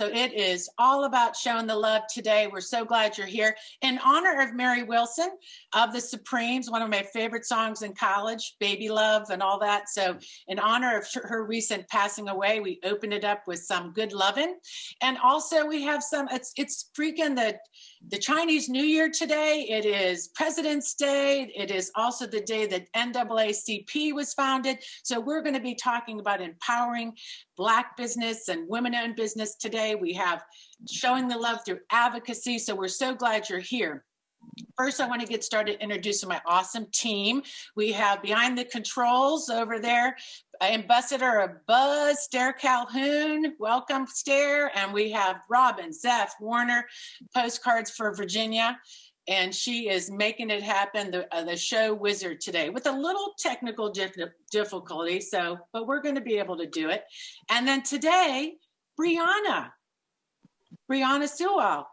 So it is all about showing the love today. We're so glad you're here. In honor of Mary Wilson of the Supremes, one of my favorite songs in college, Baby Love and all that. So in honor of her recent passing away, we opened it up with some good lovin'. And also we have some, it's freaking the Chinese New Year today. It is President's Day. It is also the day that NAACP was founded. So we're going to be talking about empowering Black business and women-owned business today. We have showing the love through advocacy. So we're so glad you're here. First, I want to get started introducing my awesome team. We have behind the controls over there, Ambassador of Buzz, Stair Calhoun. Welcome, Stair. And we have Robin, Zeph, Warner, postcards for Virginia. And she is making it happen, the show wizard today with a little technical difficulty. But we're going to be able to do it. And then today, Briana Sewell,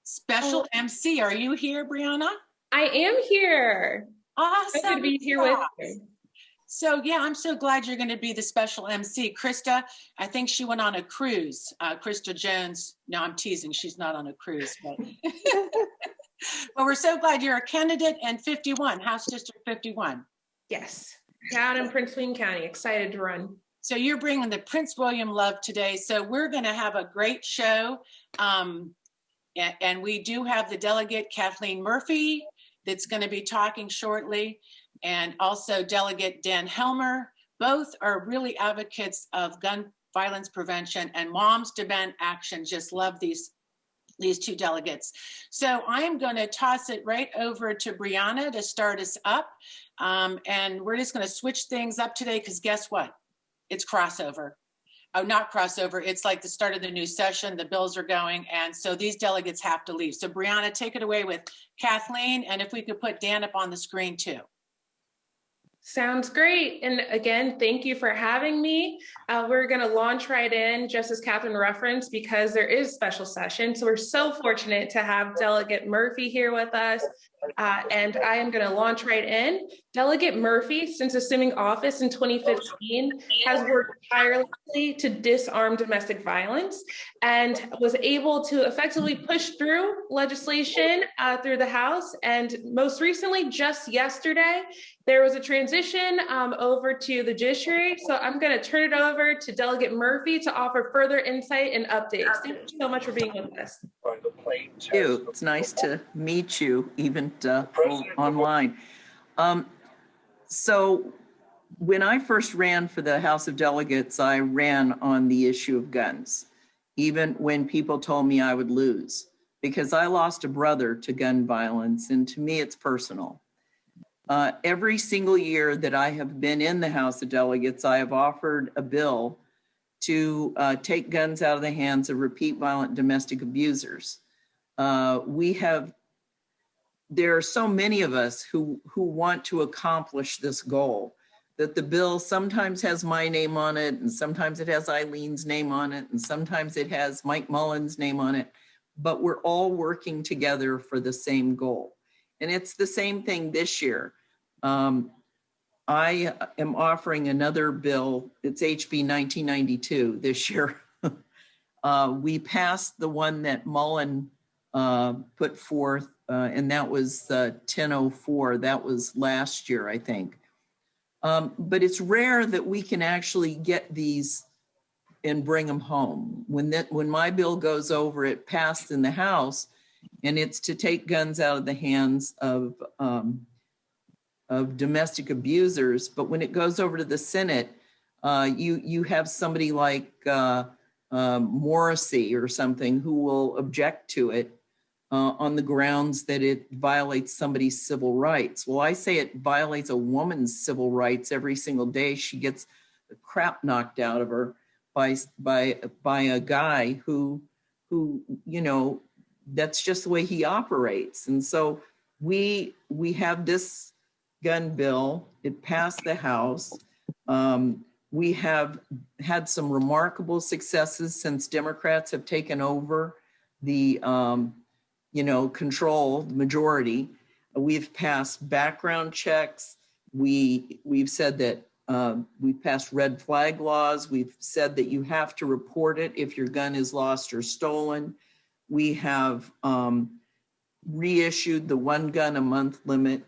special MC. Are you here, Briana? I am here. Awesome. Good to be here with you. So yeah, I'm so glad you're going to be the special MC. Krista, I think she went on a cruise. Krista Jones. No, I'm teasing. She's not on a cruise, but. Well, we're so glad you're a candidate in 51, House District 51. Yes, down in Prince William County, excited to run. So you're bringing the Prince William love today. So we're going to have a great show. And we do have the delegate, Kathleen Murphy, that's going to be talking shortly. And also Delegate Dan Helmer. Both are really advocates of gun violence prevention and Moms Demand Action. Just love these two delegates. So I am going to toss it right over to Briana to start us up. And we're just going to switch things up today because guess what? It's crossover. Oh, not crossover. It's like the start of the new session. The bills are going. And so these delegates have to leave. So Briana, take it away with Kathleen. And if we could put Dan up on the screen too. Sounds great. And again, thank you for having me. We're going to launch right in, just as Catherine referenced, because there is special session. So we're so fortunate to have Delegate Murphy here with us. And I am going to launch right in. Delegate Murphy, since assuming office in 2015, has worked tirelessly to disarm domestic violence and was able to effectively push through legislation through the House. And most recently, just yesterday, there was a transition over to the judiciary. So I'm going to turn it over to Delegate Murphy to offer further insight and updates. Thank you so much for being with us. Thank you. It's nice to meet you, even online. So when I first ran for the House of Delegates, I ran on the issue of guns, even when people told me I would lose, because I lost a brother to gun violence, and to me, it's personal. Every single year that I have been in the House of Delegates, I have offered a bill to take guns out of the hands of repeat violent domestic abusers. There are so many of us who want to accomplish this goal, that the bill sometimes has my name on it, and sometimes it has Eileen's name on it, and sometimes it has Mike Mullen's name on it, but we're all working together for the same goal. And it's the same thing this year. I am offering another bill. It's HB 1992 this year. We passed the one that Mullen put forth, and that was 1004. That was last year, I think. But it's rare that we can actually get these and bring them home. When my bill goes over, it passed in the House, and it's to take guns out of the hands of domestic abusers. But when it goes over to the Senate, you have somebody like Morrissey or something who will object to it on the grounds that it violates somebody's civil rights. Well, I say it violates a woman's civil rights every single day. She gets the crap knocked out of her by a guy who that's just the way he operates. And so we have this gun bill. It passed the House. We have had some remarkable successes since Democrats have taken over the control, the majority. We've passed background checks. We've said that We've passed red flag laws. We've said that you have to report it if your gun is lost or stolen. We have reissued the 1 gun a month limit.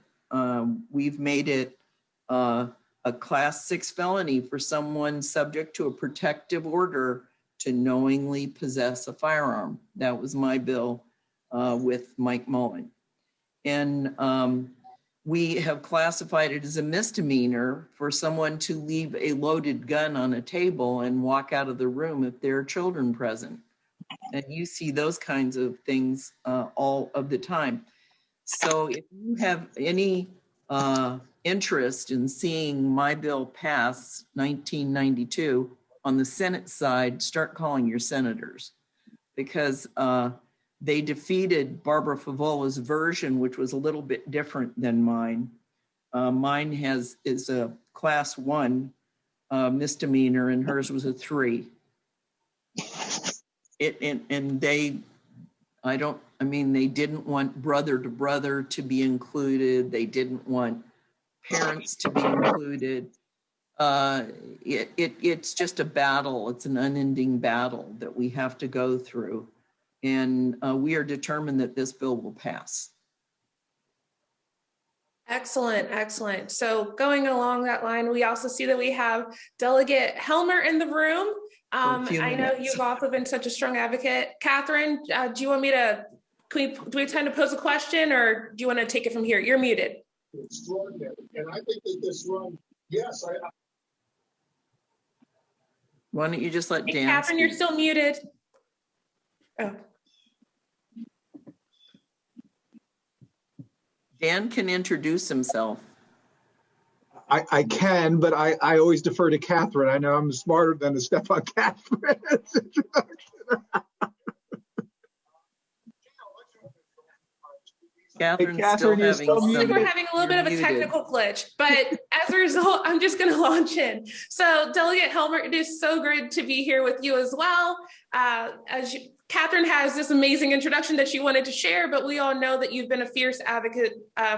We've made it a class 6 felony for someone subject to a protective order to knowingly possess a firearm. That was my bill with Mike Mullen. And we have classified it as a misdemeanor for someone to leave a loaded gun on a table and walk out of the room if there are children present. And you see those kinds of things all of the time. So if you have any interest in seeing my bill pass 1992 on the Senate side, start calling your senators, because they defeated Barbara Favola's version, which was a little bit different than mine. Mine is a class 1 misdemeanor, and hers was a 3. They didn't want brother to brother to be included. They didn't want parents to be included. It's just a battle. It's an unending battle that we have to go through. And we are determined that this bill will pass. Excellent, excellent. So going along that line, we also see that we have Delegate Helmer in the room. I know you've also been such a strong advocate. Catherine, do you want me to, do we have time to pose a question, or do you want to take it from here? You're muted. Extraordinary. And I think that this run, yes, Why don't you just let Dan Catherine, speak? you're still muted. Oh. Dan can introduce himself. I can, but I always defer to Catherine. I know I'm smarter than to step on Catherine's introduction. Catherine's Catherine, still having We're having a little bit of a technical glitch, but as a result, I'm just going to launch in. So Delegate Helmer, it is so great to be here with you as well. Catherine has this amazing introduction that she wanted to share, but we all know that you've been a fierce advocate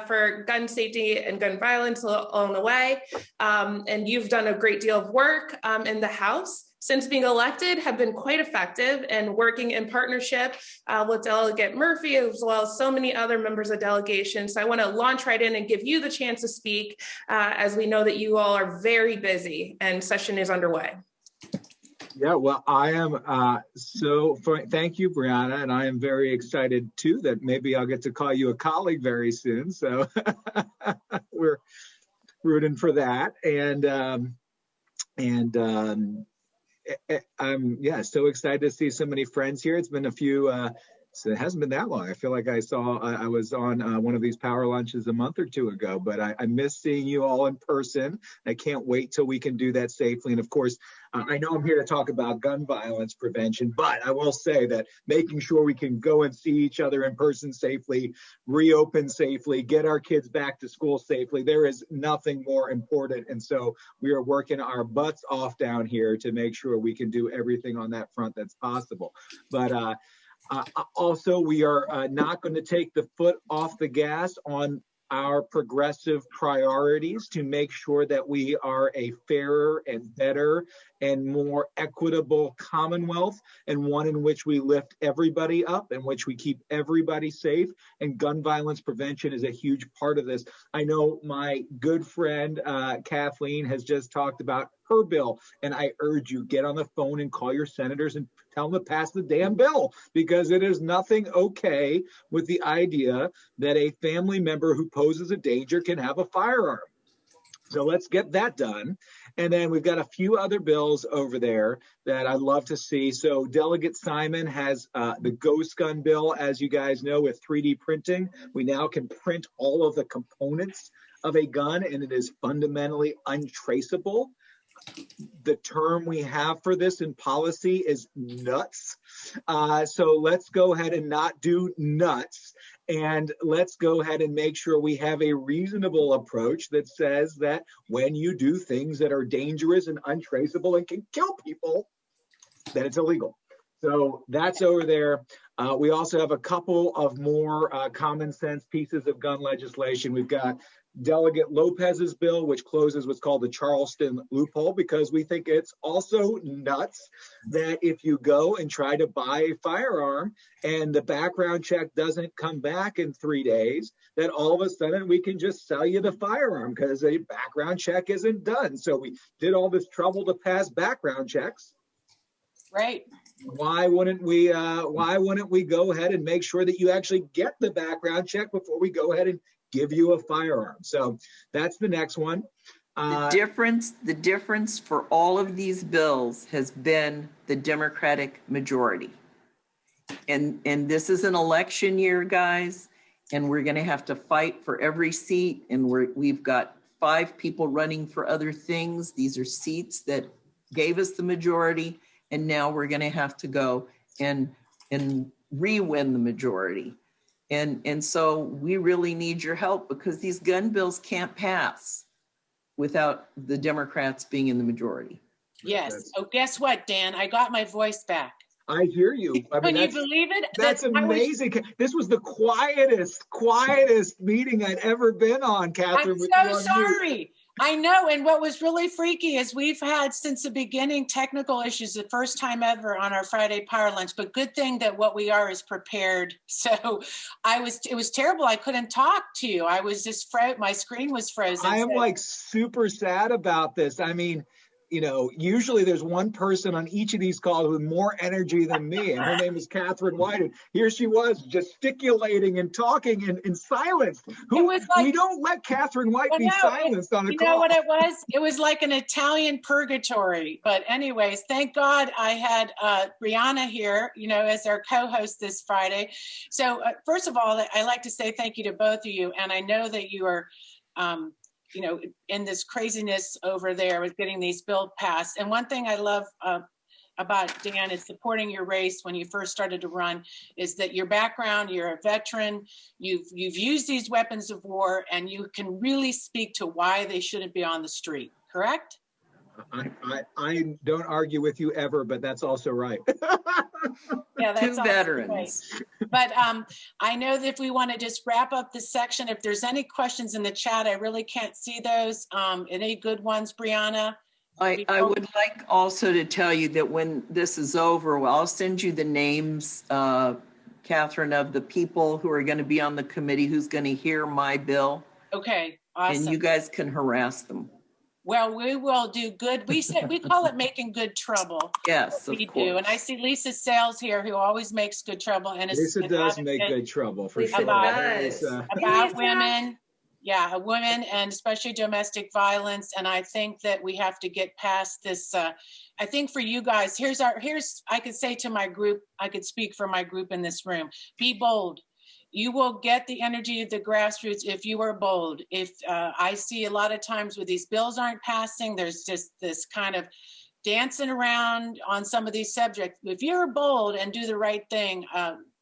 for gun safety and gun violence along the way. And you've done a great deal of work in the House since being elected, have been quite effective and working in partnership with Delegate Murphy, as well as so many other members of delegation. So I want to launch right in and give you the chance to speak, as we know that you all are very busy and session is underway. Yeah, well, I am thank you, Briana, and I am very excited too that maybe I'll get to call you a colleague very soon. So we're rooting for that, and I'm so excited to see so many friends here. It's been a few. So it hasn't been that long. I feel like I was on one of these power lunches a month or two ago, but I miss seeing you all in person. I can't wait till we can do that safely. And of course, I know I'm here to talk about gun violence prevention, but I will say that making sure we can go and see each other in person safely, reopen safely, get our kids back to school safely, there is nothing more important. And so we are working our butts off down here to make sure we can do everything on that front that's possible. But also, we are not going to take the foot off the gas on our progressive priorities to make sure that we are a fairer and better and more equitable Commonwealth, and one in which we lift everybody up, in which we keep everybody safe. And gun violence prevention is a huge part of this. I know my good friend Kathleen has just talked about her bill, and I urge you, get on the phone and call your senators and tell them to pass the damn bill, because it is nothing okay with the idea that a family member who poses a danger can have a firearm. So let's get that done. And then we've got a few other bills over there that I'd love to see. So Delegate Simon has the ghost gun bill, as you guys know, with 3D printing. We now can print all of the components of a gun, and it is fundamentally untraceable. The term we have for this in policy is nuts. So let's go ahead and not do nuts. And let's go ahead and make sure we have a reasonable approach that says that when you do things that are dangerous and untraceable and can kill people, that it's illegal. So that's over there. We also have a couple of more common sense pieces of gun legislation. We've got Delegate Lopez's bill, which closes what's called the Charleston loophole, because we think it's also nuts that if you go and try to buy a firearm and the background check doesn't come back in 3 days, that all of a sudden we can just sell you the firearm because a background check isn't done. So we did all this trouble to pass background checks. Right. Why wouldn't we go ahead and make sure that you actually get the background check before we go ahead and give you a firearm? So that's the next one. The difference for all of these bills has been the Democratic majority. And this is an election year, guys, and we're going to have to fight for every seat. And we've got 5 people running for other things. These are seats that gave us the majority. And now we're going to have to go and re-win the majority. And so we really need your help, because these gun bills can't pass without the Democrats being in the majority. Yes. Oh, guess what, Dan? I got my voice back. I hear you. Can you believe it? That's amazing. This was the quietest meeting I'd ever been on, Catherine. I'm so sorry. I know. And what was really freaky is we've had since the beginning technical issues, the first time ever on our Friday Power Lunch, but good thing that what we are is prepared. So it was terrible. I couldn't talk to you. I was just my screen was frozen. I am like super sad about this. I mean, you know, usually there's one person on each of these calls with more energy than me, and her name is Catherine White. And here she was gesticulating and talking in silence. We don't let Catherine White be silenced on a call. You know what it was? It was like an Italian purgatory. But anyways, thank God I had Briana here, you know, as our co-host this Friday. So first of all, I like to say thank you to both of you. And I know that you are you know, in this craziness over there with getting these bills passed. And one thing I love about Dan is supporting your race when you first started to run is that your background, you're a veteran, you've used these weapons of war, and you can really speak to why they shouldn't be on the street, correct? I don't argue with you ever, but that's also right. Yeah, that's 2 veterans. Right. But I know that if we want to just wrap up this section, if there's any questions in the chat, I really can't see those. Any good ones, Briana? I would like also to tell you that when this is over, well, I'll send you the names, Catherine, of the people who are going to be on the committee who's going to hear my bill. Okay, awesome. And you guys can harass them. Well, we will do good. We call it making good trouble. Yes, we do. And I see Lisa Sales here, who always makes good trouble. And Lisa does make good trouble for sure. About women, yeah, women, and especially domestic violence. And I think that we have to get past this. I think for you guys, I could say to my group, I could speak for my group in this room: be bold. You will get the energy of the grassroots if you are bold. If I see a lot of times where these bills aren't passing, there's just this kind of dancing around on some of these subjects. If you're bold and do the right thing,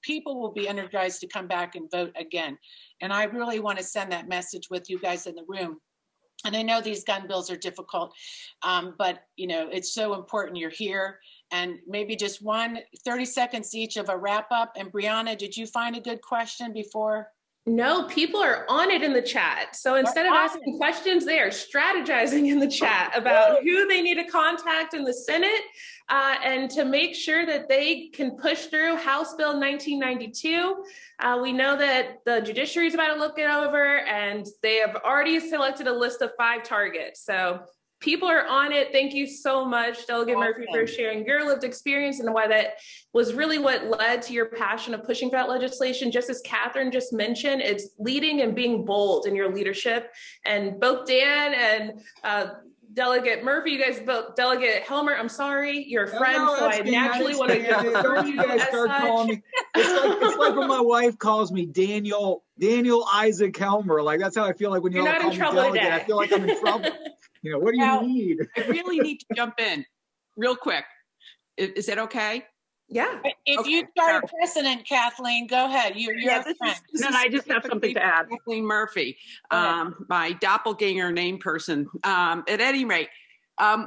people will be energized to come back and vote again. And I really want to send that message with you guys in the room. And I know these gun bills are difficult, but you know, it's so important you're here. And maybe just 30 seconds each of a wrap up. And Briana, did you find a good question before? No, people are on it in the chat. So instead of asking questions, they are strategizing in the chat about who they need to contact in the Senate and to make sure that they can push through House Bill 1992. We know that the judiciary is about to look it over, and they have already selected a list of 5 targets. So people are on it. Thank you so much, Delegate Murphy, for sharing your lived experience and why that was really what led to your passion of pushing for that legislation. Just as Catherine just mentioned, it's leading and being bold in your leadership. And both Dan and Delegate Murphy, you guys both, Delegate Helmer, I'm sorry, you're a friend, so I naturally want to refer to you as such. It's like when my wife calls me Daniel Isaac Helmer. Like, that's how I feel like when you all call me Delegate. Today. I feel like I'm in trouble. You know, what do you need? I really need to jump in real quick. Is that okay? Yeah. If you start a precedent, Kathleen, go ahead. You're a friend. Then I just have something to add. Kathleen Murphy, my doppelganger name person. At any rate,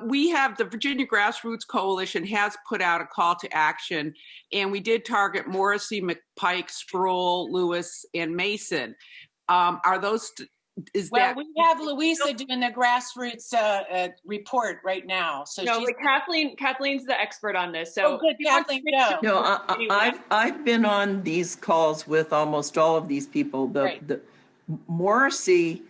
we have the Virginia Grassroots Coalition has put out a call to action, and we did target Morrissey, McPike, Sproul, Lewis, and Mason. Are those Well, we have Luisa doing the grassroots report right now. So no, but Kathleen's the expert on this. So oh, good, Kathleen, go. No, I've been on these calls with almost all of these people. The Morrissey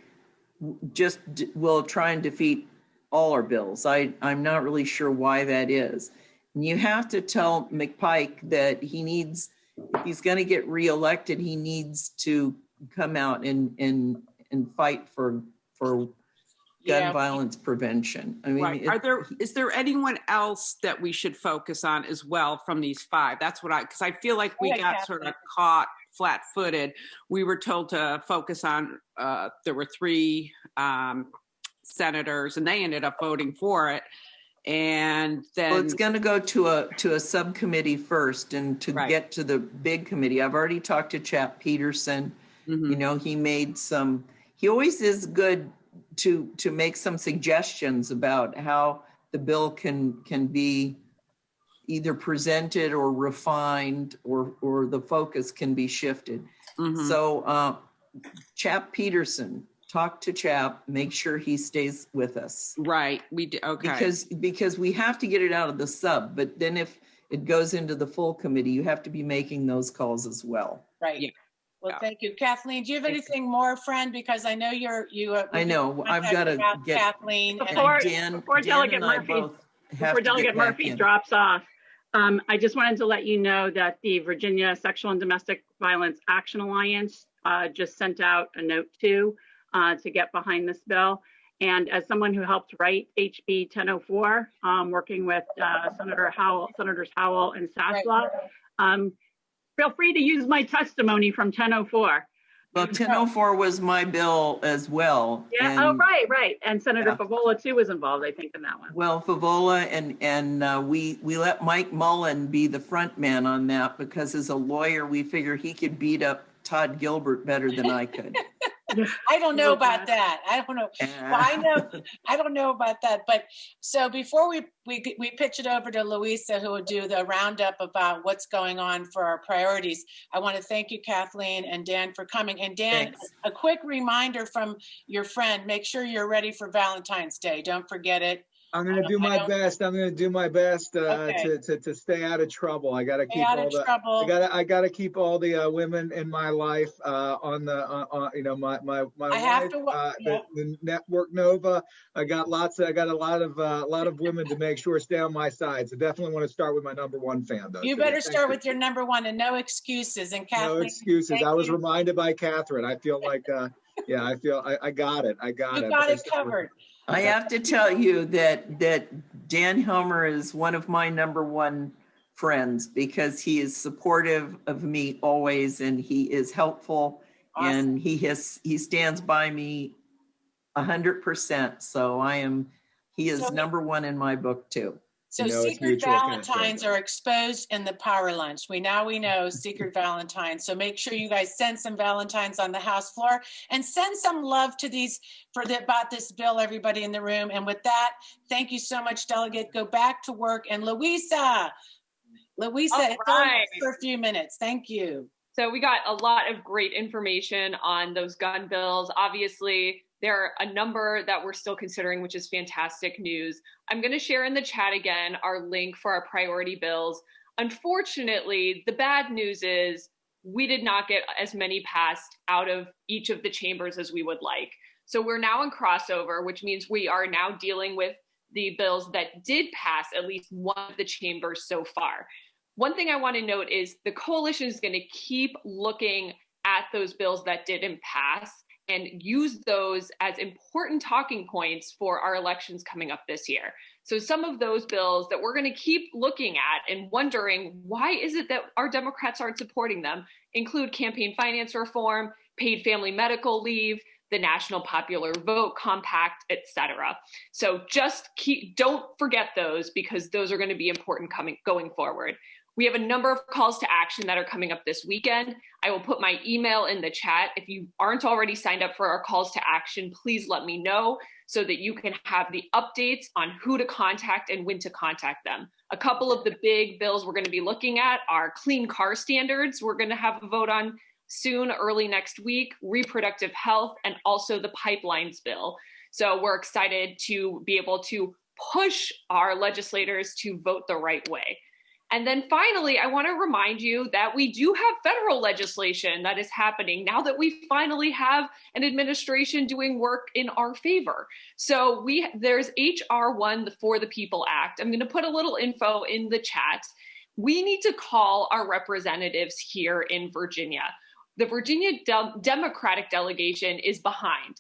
just will try and defeat all our bills. I'm not really sure why that is. And you have to tell McPike that he needs, if he's going to get reelected, he needs to come out and fight for gun violence prevention. I mean, is there anyone else that we should focus on as well from these five? That's what because I feel like we got sort of caught flat-footed. We were told to focus on, there were 3 senators and they ended up voting for it. And then it's going to go to a subcommittee first and to get to the big committee. I've already talked to Chap Peterson. Mm-hmm. You know, he always is good to make some suggestions about how the bill can be either presented or refined or the focus can be shifted. Mm-hmm. So Chap Peterson, talk to Chap, make sure he stays with us. Right. We do. Okay. Because we have to get it out of the sub, but then if it goes into the full committee, you have to be making those calls as well. Right. Yeah. Well, thank you. Kathleen, do you have anything more, friend? Because I know I know. I've got to get Kathleen. Before Delegate Murphy drops off, I just wanted to let you know that the Virginia Sexual and Domestic Violence Action Alliance just sent out a note to get behind this bill. And as someone who helped write HB 1004, working with Senators Howell and Sasla, feel free to use my testimony from 1004. Well, 1004 was my bill as well. Yeah. Right. And Senator Favola too was involved, I think, in that one. Well, Favola and we let Mike Mullen be the front man on that because as a lawyer, we figure he could beat up Todd Gilbert better than I could. I don't know about that. I don't know. Well, I don't know about that. But so before we pitch it over to Luisa, who will do the roundup about what's going on for our priorities, I want to thank you, Kathleen and Dan, for coming. And Dan, thanks. A quick reminder from your friend, make sure you're ready for Valentine's Day. Don't forget it. I'm going to do my best. I'm going to do my best to stay out of trouble. I got to keep I got to keep all the women in my life on you know, my wife, the network Nova. I got a lot of women to make sure stay on my side. So definitely want to start with my number 1 fan though. You better start with your number 1 and no excuses. And Kathleen, no excuses. I was reminded by Catherine. I feel like I feel I got it. You got it covered. I have to tell you that Dan Helmer is one of my number 1 friends because he is supportive of me always, and he is helpful, and he stands by me 100%. So he is number 1 in my book too. So secret Valentines are exposed in the power lunch. We know secret Valentines. So make sure you guys send some Valentines on the House floor and send some love to about this bill, everybody in the room. And with that, thank you so much, Delegate. Go back to work. And Luisa, it's on for a few minutes. Thank you. So we got a lot of great information on those gun bills. Obviously, there are a number that we're still considering, which is fantastic news. I'm going to share in the chat again our link for our priority bills. Unfortunately, the bad news is we did not get as many passed out of each of the chambers as we would like. So we're now in crossover, which means we are now dealing with the bills that did pass at least one of the chambers so far. One thing I want to note is the coalition is going to keep looking at those bills that didn't pass and use those as important talking points for our elections coming up this year. So some of those bills that we're going to keep looking at and wondering why is it that our Democrats aren't supporting them include campaign finance reform, paid family medical leave, the National Popular Vote Compact, etc. So just don't forget those because those are going to be important going forward. We have a number of calls to action that are coming up this weekend. I will put my email in the chat. If you aren't already signed up for our calls to action, please let me know so that you can have the updates on who to contact and when to contact them. A couple of the big bills we're going to be looking at are clean car standards. We're going to have a vote on soon, early next week, reproductive health, and also the pipelines bill. So we're excited to be able to push our legislators to vote the right way. And then finally, I want to remind you that we do have federal legislation that is happening now that we finally have an administration doing work in our favor. So there's HR 1, the For the People Act. I'm going to put a little info in the chat. We need to call our representatives here in Virginia. The Virginia Democratic delegation is behind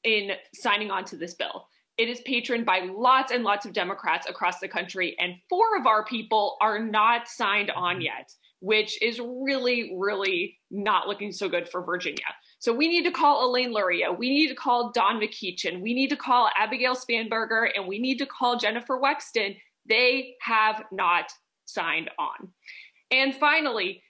in signing on to this bill. It is patroned by lots and lots of Democrats across the country, and 4 of our people are not signed on yet, which is really, really not looking so good for Virginia. So we need to call Elaine Luria, we need to call Don McEachin, we need to call Abigail Spanberger, and we need to call Jennifer Wexton. They have not signed on. And finally,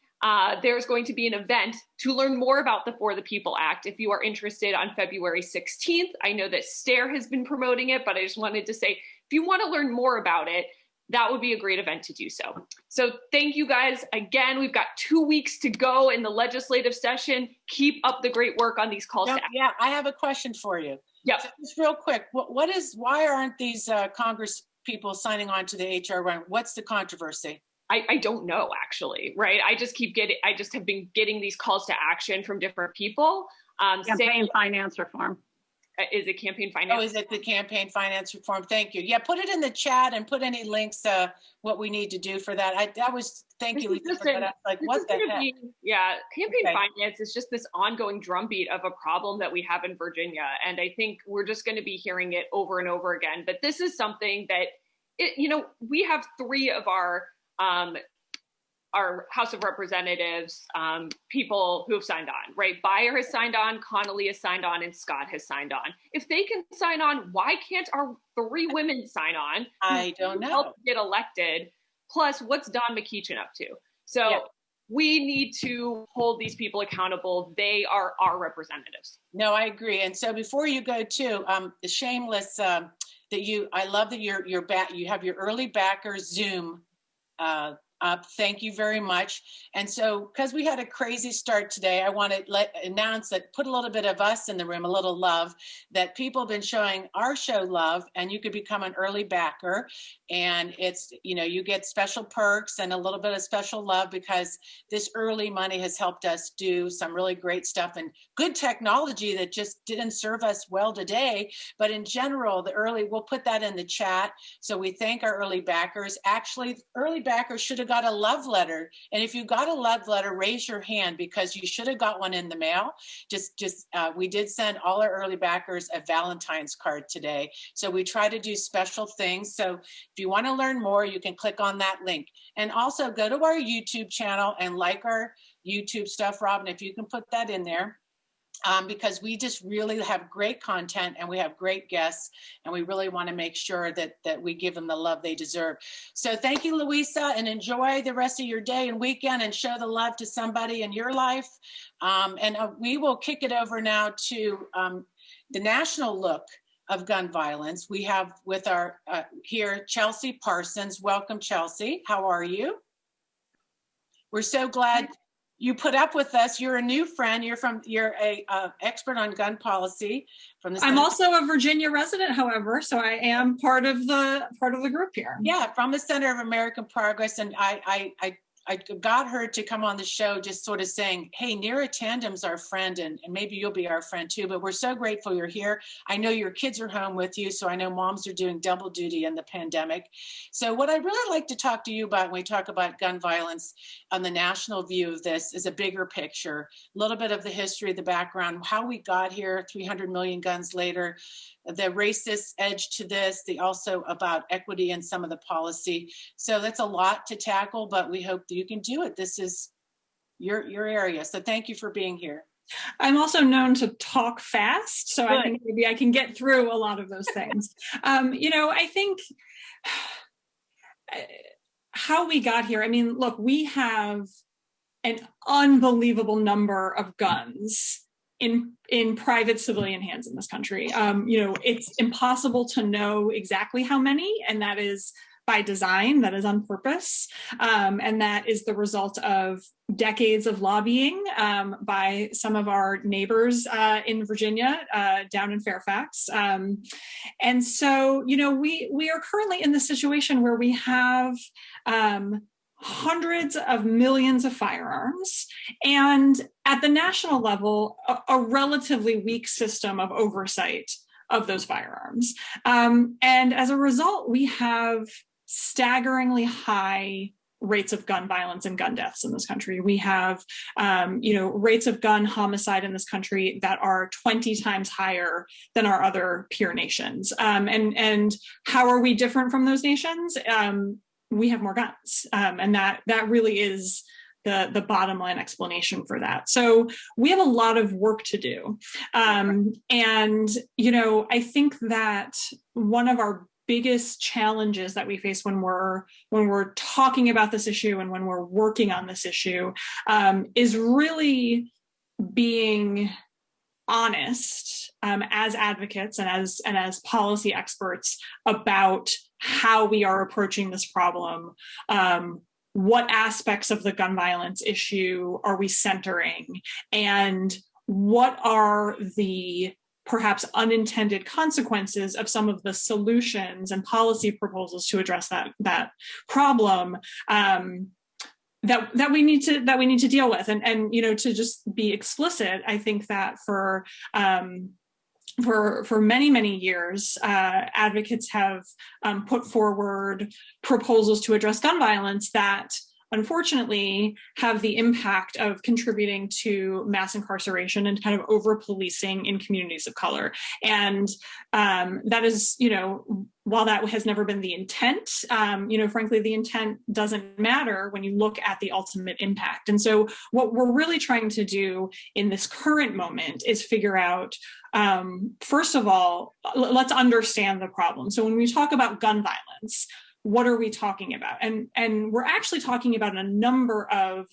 there's going to be an event to learn more about the For the People Act. If you are interested, on February 16th, I know that STARE has been promoting it, but I just wanted to say, if you want to learn more about it, that would be a great event to do so. So thank you guys. Again, we've got 2 weeks to go in the legislative session. Keep up the great work on these calls. Yeah, I have a question for you. Yep. So just real quick, why aren't these Congress people signing on to the HR 1? What's the controversy? I don't know, actually, right? I just have been getting these calls to action from different people. Campaign finance reform. Is it campaign finance? Oh, is it the campaign finance reform? Thank you. Yeah, put it in the chat and put any links, what we need to do for that. Thank you, Lisa, for that. Like, what the heck? Campaign finance is just this ongoing drumbeat of a problem that we have in Virginia. And I think we're just going to be hearing it over and over again. But this is something that, we have 3 of our House of Representatives, people who have signed on, right? Beyer has signed on, Connolly has signed on, and Scott has signed on. If they can sign on, why can't our 3 women sign on? I don't know. Help get elected. Plus, what's Don McEachin up to? So we need to hold these people accountable. They are our representatives. No, I agree. And so before you go to the shameless, I love that you have your early backers Zoom up. Thank you very much. And so, because we had a crazy start today, I want to announce that, put a little bit of us in the room, a little love, that people have been showing our show love, and you could become an early backer. And it's, you get special perks and a little bit of special love, because this early money has helped us do some really great stuff and good technology that just didn't serve us well today. But in general, we'll put that in the chat. So we thank our early backers. Actually, early backers should have got a love letter. And if you got a love letter, raise your hand, because you should have got one in the mail. We did send all our early backers a Valentine's card today. So we try to do special things. So if you want to learn more, you can click on that link. And also go to our YouTube channel and like our YouTube stuff, Robin, if you can put that in there. Because we just really have great content and we have great guests, and we really want to make sure that we give them the love they deserve. So thank you, Luisa, and enjoy the rest of your day and weekend, and show the love to somebody in your life. We will kick it over now to the national look of gun violence. We have with our here Chelsea Parsons. Welcome, Chelsea. How are you? We're so glad you put up with us. You're a new friend. You're a expert on gun policy from the. I'm also a Virginia resident, however, so I am part of the group here. Yeah, from the Center of American Progress, and I got her to come on the show, just sort of saying, hey, Neera Tandem's our friend, and maybe you'll be our friend too, but we're so grateful you're here. I know your kids are home with you, so I know moms are doing double duty in the pandemic. So what I'd really like to talk to you about when we talk about gun violence on the national view of this is a bigger picture, a little bit of the history, the background, how we got here 300 million guns later, the racist edge to this, also about equity and some of the policy. So that's a lot to tackle, but we hope that you can do it. This is your area. So thank you for being here. I'm also known to talk fast, so I think maybe I can get through a lot of those things. I think how we got here, look, we have an unbelievable number of guns in private civilian hands in this country. It's impossible to know exactly how many, and that is by design, that is on purpose, and that is the result of decades of lobbying by some of our neighbors in Virginia, down in Fairfax. And so, we are currently in the situation where we have hundreds of millions of firearms, and at the national level, a relatively weak system of oversight of those firearms. And as a result, we have staggeringly high rates of gun violence and gun deaths in this country. We have, rates of gun homicide in this country that are 20 times higher than our other peer nations. And how are we different from those nations? We have more guns, and that really is the bottom line explanation for that. So we have a lot of work to do, and I think that one of our biggest challenges that we face when we're talking about this issue and when we're working on this issue is really being honest as advocates and as policy experts about how we are approaching this problem. What aspects of the gun violence issue are we centering, and what are the perhaps unintended consequences of some of the solutions and policy proposals to address that problem that we need to deal with. And to just be explicit, I think that for many, many years, advocates have put forward proposals to address gun violence that unfortunately have the impact of contributing to mass incarceration and kind of over-policing in communities of color. And that is, while that has never been the intent, frankly, the intent doesn't matter when you look at the ultimate impact. And so what we're really trying to do in this current moment is figure out, first of all, let's understand the problem. So when we talk about gun violence, what are we talking about? And we're actually talking about a number of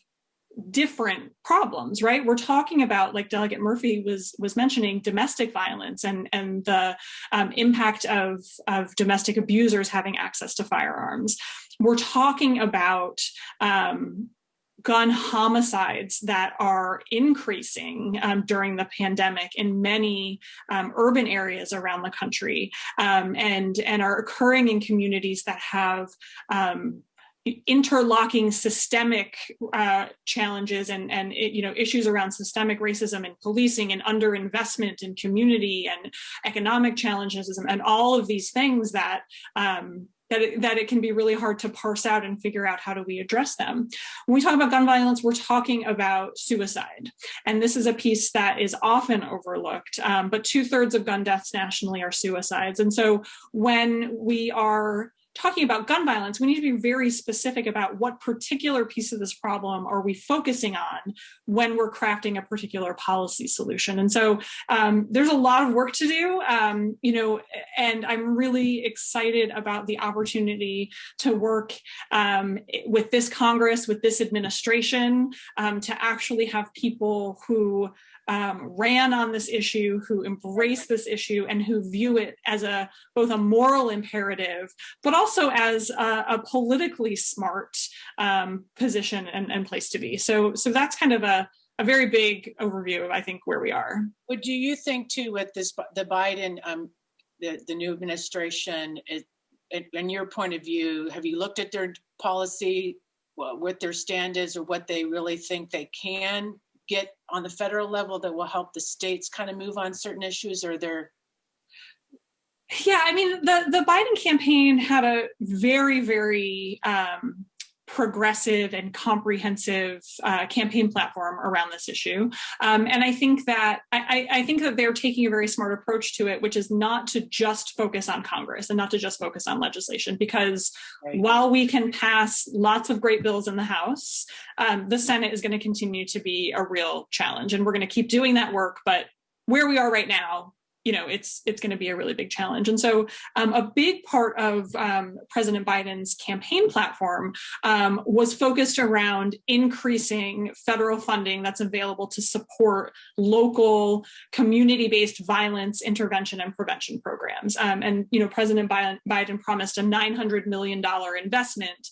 different problems, right? We're talking about, like Delegate Murphy was mentioning, domestic violence and the impact of domestic abusers having access to firearms. We're talking about gun homicides that are increasing during the pandemic in many urban areas around the country, and are occurring in communities that have interlocking systemic challenges and issues around systemic racism and policing and underinvestment in community and economic challenges and all of these things that it can be really hard to parse out and figure out how do we address them. When we talk about gun violence, we're talking about suicide. And this is a piece that is often overlooked, but 2/3 of gun deaths nationally are suicides. And so when we are talking about gun violence, we need to be very specific about what particular piece of this problem are we focusing on when we're crafting a particular policy solution. And so there's a lot of work to do, and I'm really excited about the opportunity to work with this Congress, with this administration, to actually have people who ran on this issue, who embrace this issue, and who view it as both a moral imperative, but also as a politically smart position and place to be. So that's kind of a very big overview of, I think, where we are. What do you think too with this, the Biden, the new administration? In your point of view, have you looked at their policy, what their stand is, or what they really think they can get on the federal level that will help the states kind of move on certain issues? Or they're... Yeah, I mean, the Biden campaign had a very, very progressive and comprehensive campaign platform around this issue. And I think that they're taking a very smart approach to it, which is not to just focus on Congress and not to just focus on legislation, because while we can pass lots of great bills in the House, the Senate is going to continue to be a real challenge. And we're going to keep doing that work. But where we are right now, it's going to be a really big challenge. And so a big part of President Biden's campaign platform was focused around increasing federal funding that's available to support local community-based violence intervention and prevention programs. And President Biden promised a $900 million investment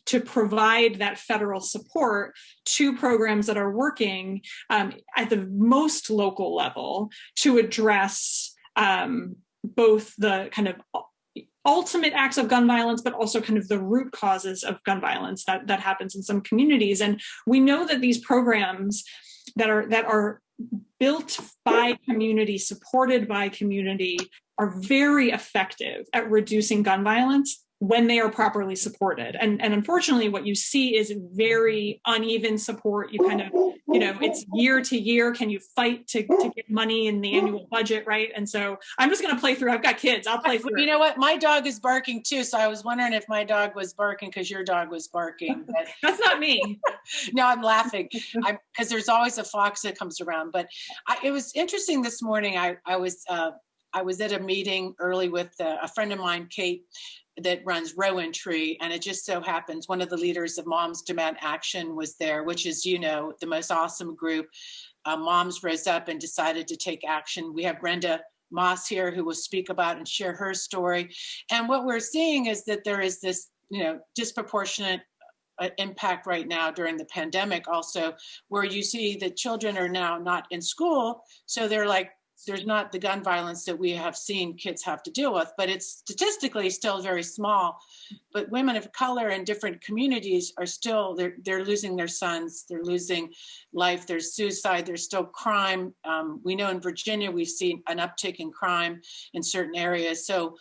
to provide that federal support to programs that are working at the most local level to address both the kind of ultimate acts of gun violence, but also kind of the root causes of gun violence that happens in some communities. And we know that these programs that are built by community, supported by community, are very effective at reducing gun violence when they are properly supported. And unfortunately, what you see is very uneven support. You kind of, it's year to year. Can you fight to get money in the annual budget, right? And so I'm just going to play through. I've got kids. I'll play through. You know what? My dog is barking too. So I was wondering if my dog was barking because your dog was barking. But that's not me. No, I'm laughing because there's always a fox that comes around. But it was interesting this morning. I was at a meeting early with a friend of mine, Kate, that runs Rowan Tree. And it just so happens one of the leaders of Moms Demand Action was there, which is, the most awesome group. Moms rose up and decided to take action. We have Brenda Moss here who will speak about and share her story. And what we're seeing is that there is this, disproportionate impact right now during the pandemic also, where you see that children are now not in school. So they're like, there's not the gun violence that we have seen kids have to deal with, but it's statistically still very small. But women of color in different communities are still, they're losing their sons, they're losing life, there's suicide, there's still crime. We know in Virginia, we've seen an uptick in crime in certain areas. So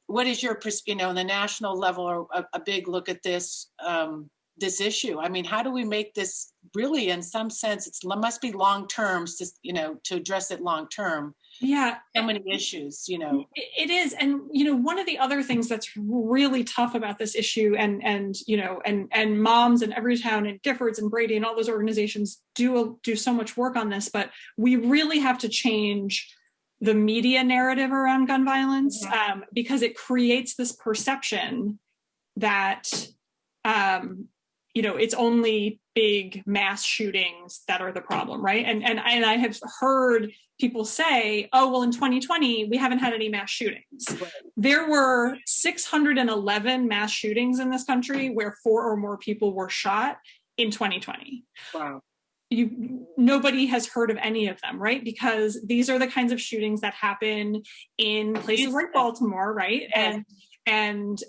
what is your, on the national level, or a big look at this, this issue? I mean, how do we make this really, in some sense, it must be long-term, to address it long-term. Yeah. So many issues, It is. And, one of the other things that's really tough about this issue and Moms in Everytown and Giffords and Brady and all those organizations do so much work on this, but we really have to change the media narrative around gun violence because it creates this perception that, it's only big mass shootings that are the problem, right? And I have heard people say, oh, well, in 2020, we haven't had any mass shootings. Right. There were 611 mass shootings in this country where 4 or more people were shot in 2020. Wow. Nobody has heard of any of them, right? Because these are the kinds of shootings that happen in places like Baltimore, right? Yeah. And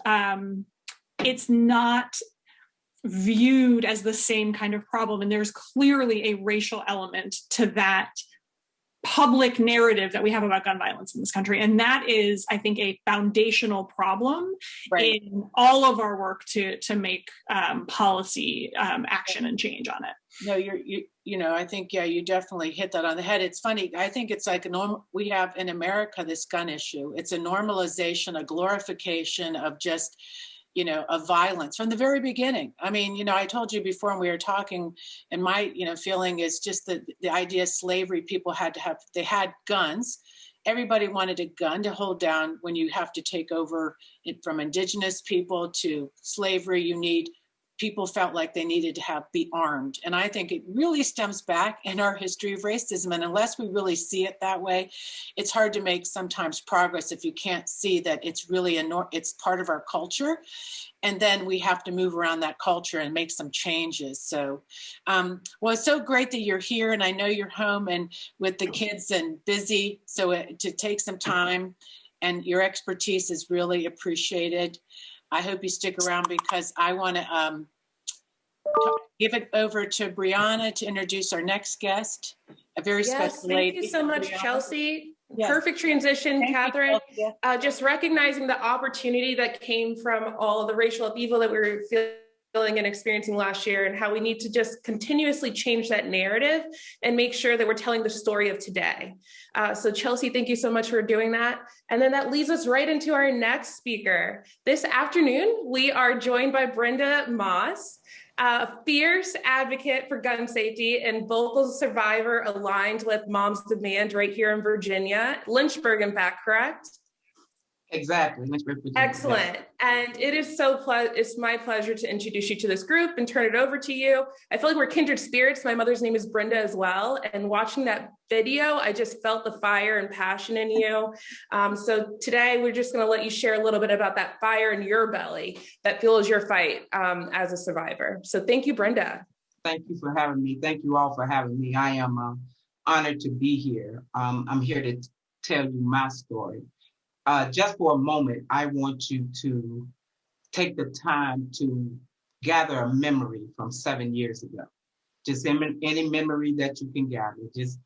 it's not viewed as the same kind of problem. And there's clearly a racial element to that public narrative that we have about gun violence in this country. And that is, I think, a foundational problem in all of our work to make policy action and change on it. No, I think, you definitely hit that on the head. It's funny. I think it's like we have in America, this gun issue. It's a normalization, a glorification of just, of violence from the very beginning. I mean, I told you before when we were talking, and my, feeling is just the idea of slavery, people they had guns. Everybody wanted a gun to hold down when you have to take over it, from indigenous people to slavery. People felt like they needed to be armed. And I think it really stems back in our history of racism. And unless we really see it that way, it's hard to make sometimes progress if you can't see that it's really it's part of our culture. And then we have to move around that culture and make some changes. So, well, it's so great that you're here, and I know you're home and with the kids and busy. So to take some time, and your expertise is really appreciated. I hope you stick around because I want to give it over to Briana to introduce our next guest, a very special lady. Thank you so much, Briana. Chelsea. Yes. Perfect transition, thank Catherine. You, just recognizing the opportunity that came from all of the racial upheaval that we were feeling and experiencing last year, and how we need to just continuously change that narrative and make sure that we're telling the story of today. So Chelsea, thank you so much for doing that. And then that leads us right into our next speaker. This afternoon, we are joined by Brenda Moss. A fierce advocate for gun safety and vocal survivor aligned with Moms Demand right here in Virginia. Lynchburg, in fact, correct? Exactly. Excellent. Yes. And it is it's my pleasure to introduce you to this group and turn it over to you. I feel like we're kindred spirits. My mother's name is Brenda as well. And watching that video, I just felt the fire and passion in you. So today we're just going to let you share a little bit about that fire in your belly that fuels your fight as a survivor. So thank you, Brenda. Thank you for having me. Thank you all for having me. I am honored to be here. I'm here to tell you my story. Just for a moment, I want you to take the time to gather a memory from 7 years ago. Just any memory that you can gather. Just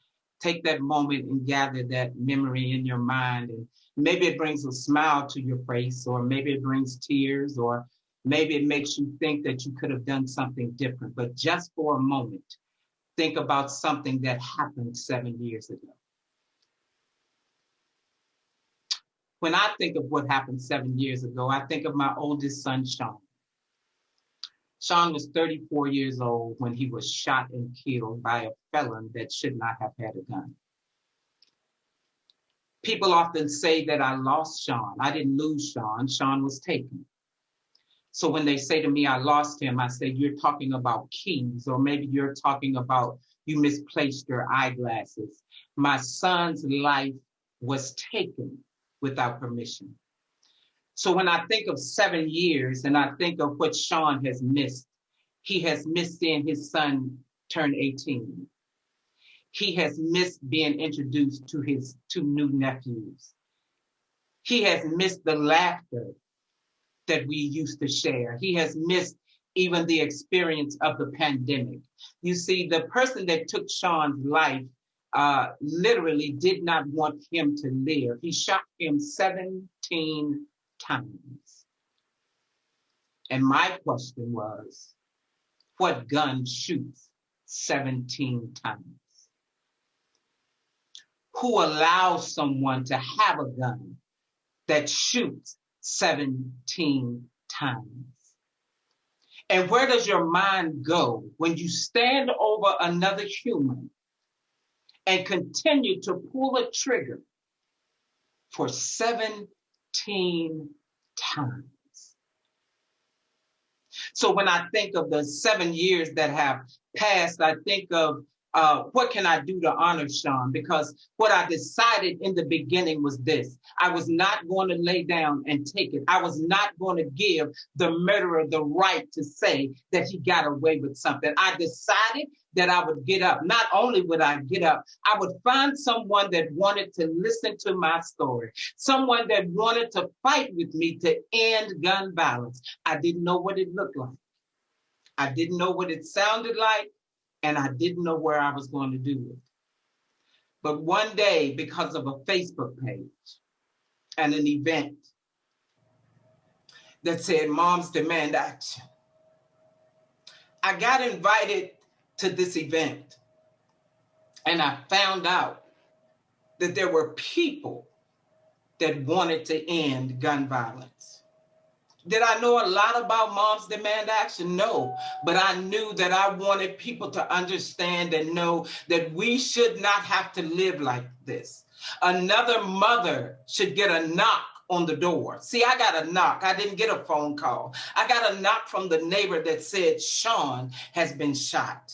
take that moment and gather that memory in your mind. And maybe it brings a smile to your face, or maybe it brings tears, or maybe it makes you think that you could have done something different. But just for a moment, think about something that happened 7 years ago. When I think of what happened 7 years ago, I think of my oldest son, Sean. Sean was 34 years old when he was shot and killed by a felon that should not have had a gun. People often say that I lost Sean. I didn't lose Sean. Sean was taken. So when they say to me, I lost him, I say, you're talking about keys, or maybe you're talking about you misplaced your eyeglasses. My son's life was taken without permission. So when I think of 7 years and I think of what Sean has missed, he has missed seeing his son turn 18. He has missed being introduced to his 2 new nephews. He has missed the laughter that we used to share. He has missed even the experience of the pandemic. You see, the person that took Sean's life literally did not want him to live. He shot him 17 times. And my question was, what gun shoots 17 times? Who allows someone to have a gun that shoots 17 times? And where does your mind go when you stand over another human and continue to pull a trigger for 17 times? So when I think of the 7 years that have passed, I think of what can I do to honor Sean? Because what I decided in the beginning was this. I was not going to lay down and take it. I was not going to give the murderer the right to say that he got away with something. I decided that I would get up. Not only would I get up, I would find someone that wanted to listen to my story, someone that wanted to fight with me to end gun violence. I didn't know what it looked like. I didn't know what it sounded like, and I didn't know where I was going to do it. But one day, because of a Facebook page and an event that said Moms Demand Action, I got invited to this event, and I found out that there were people that wanted to end gun violence. Did I know a lot about Moms Demand Action? No, but I knew that I wanted people to understand and know that we should not have to live like this. Another mother should get a knock on the door. See, I got a knock. I didn't get a phone call. I got a knock from the neighbor that said Sean has been shot.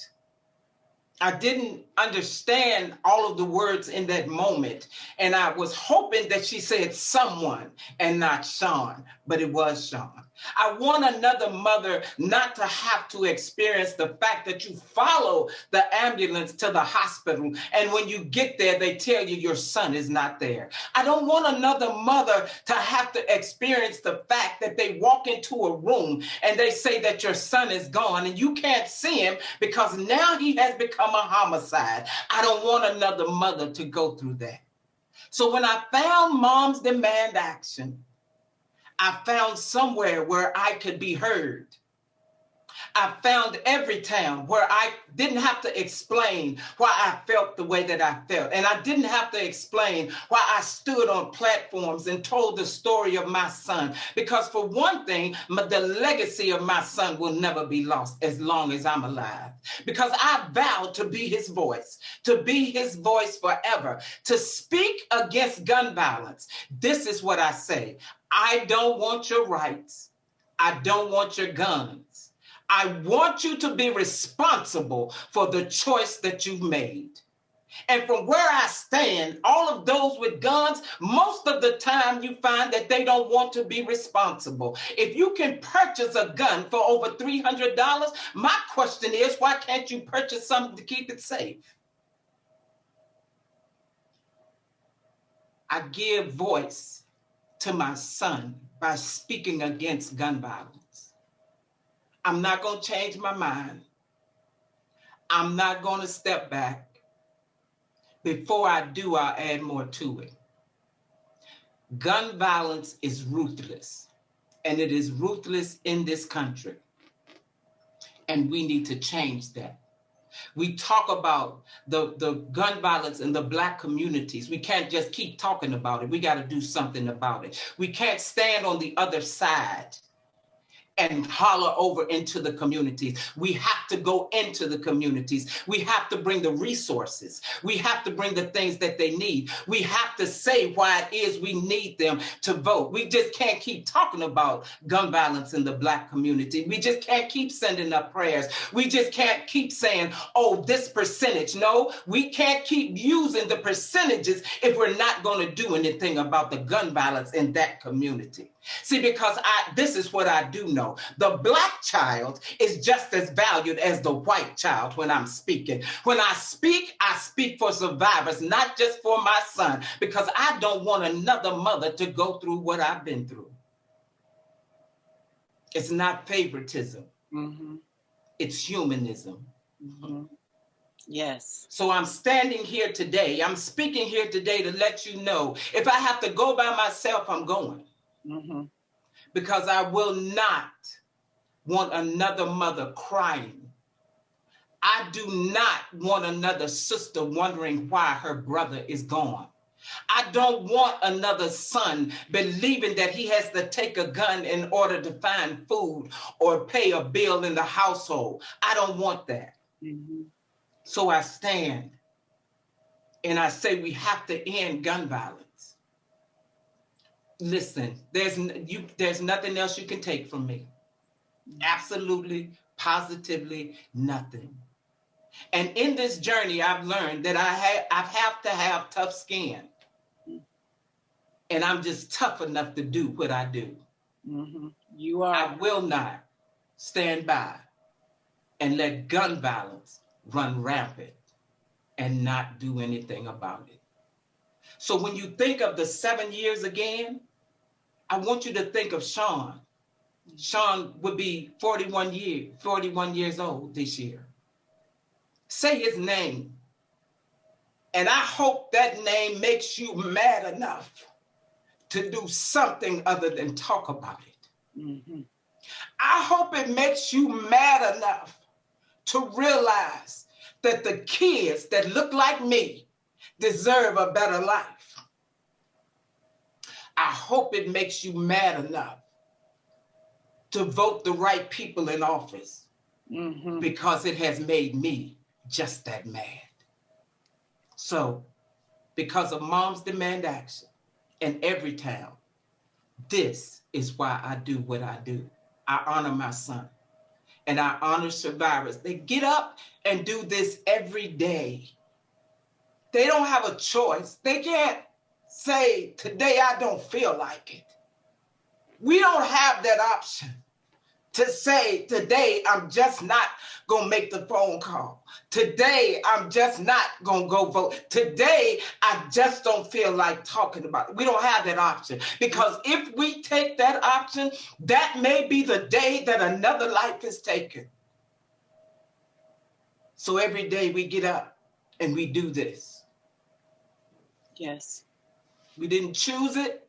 I didn't understand all of the words in that moment. And I was hoping that she said someone and not Sean, but it was Sean. I want another mother not to have to experience the fact that you follow the ambulance to the hospital, and when you get there, they tell you your son is not there. I don't want another mother to have to experience the fact that they walk into a room and they say that your son is gone and you can't see him because now he has become a homicide. I don't want another mother to go through that. So when I found Moms Demand Action, I found somewhere where I could be heard. I found every town where I didn't have to explain why I felt the way that I felt. And I didn't have to explain why I stood on platforms and told the story of my son. Because for one thing, the legacy of my son will never be lost as long as I'm alive. Because I vowed to be his voice forever, to speak against gun violence. This is what I say. I don't want your rights. I don't want your guns. I want you to be responsible for the choice that you've made. And from where I stand, all of those with guns, most of the time you find that they don't want to be responsible. If you can purchase a gun for over $300, my question is, why can't you purchase something to keep it safe? I give voice to my son by speaking against gun violence. I'm not going to change my mind. I'm not going to step back. Before I do, I'll add more to it. Gun violence is ruthless, and it is ruthless in this country. And we need to change that. We talk about the gun violence in the Black communities. We can't just keep talking about it. We got to do something about it. We can't stand on the other side and holler over into the communities. We have to go into the communities. We have to bring the resources. We have to bring the things that they need. We have to say why it is we need them to vote. We just can't keep talking about gun violence in the Black community. We just can't keep sending up prayers. We just can't keep saying, oh, this percentage. No, we can't keep using the percentages if we're not going to do anything about the gun violence in that community. See, because this is what I do know. The Black child is just as valued as the white child when I'm speaking. When I speak for survivors, not just for my son, because I don't want another mother to go through what I've been through. It's not favoritism. Mm-hmm. It's humanism. Mm-hmm. Yes. So I'm standing here today. I'm speaking here today to let you know, if I have to go by myself, I'm going. Mm-hmm. Because I will not want another mother crying. I do not want another sister wondering why her brother is gone. I don't want another son believing that he has to take a gun in order to find food or pay a bill in the household. I don't want that. Mm-hmm. So I stand and I say we have to end gun violence. Listen, there's nothing else you can take from me. Absolutely, positively nothing. And in this journey, I've learned that I have to have tough skin. And I'm just tough enough to do what I do. Mm-hmm. You are. I will not stand by and let gun violence run rampant and not do anything about it. So when you think of the 7 years again, I want you to think of Sean. Sean would be 41 years old this year. Say his name. And I hope that name makes you mad enough to do something other than talk about it. Mm-hmm. I hope it makes you mad enough to realize that the kids that look like me deserve a better life. I hope it makes you mad enough to vote the right people in office, mm-hmm. because it has made me just that mad. So, because of Moms Demand Action in every town, this is why I do what I do. I honor my son and I honor survivors. They get up and do this every day. They don't have a choice. They can't say, today I don't feel like it. We don't have that option to say, today I'm just not going to make the phone call. Today I'm just not going to go vote. Today I just don't feel like talking about it. We don't have that option, because if we take that option, that may be the day that another life is taken. So every day we get up and we do this. Yes. We didn't choose it.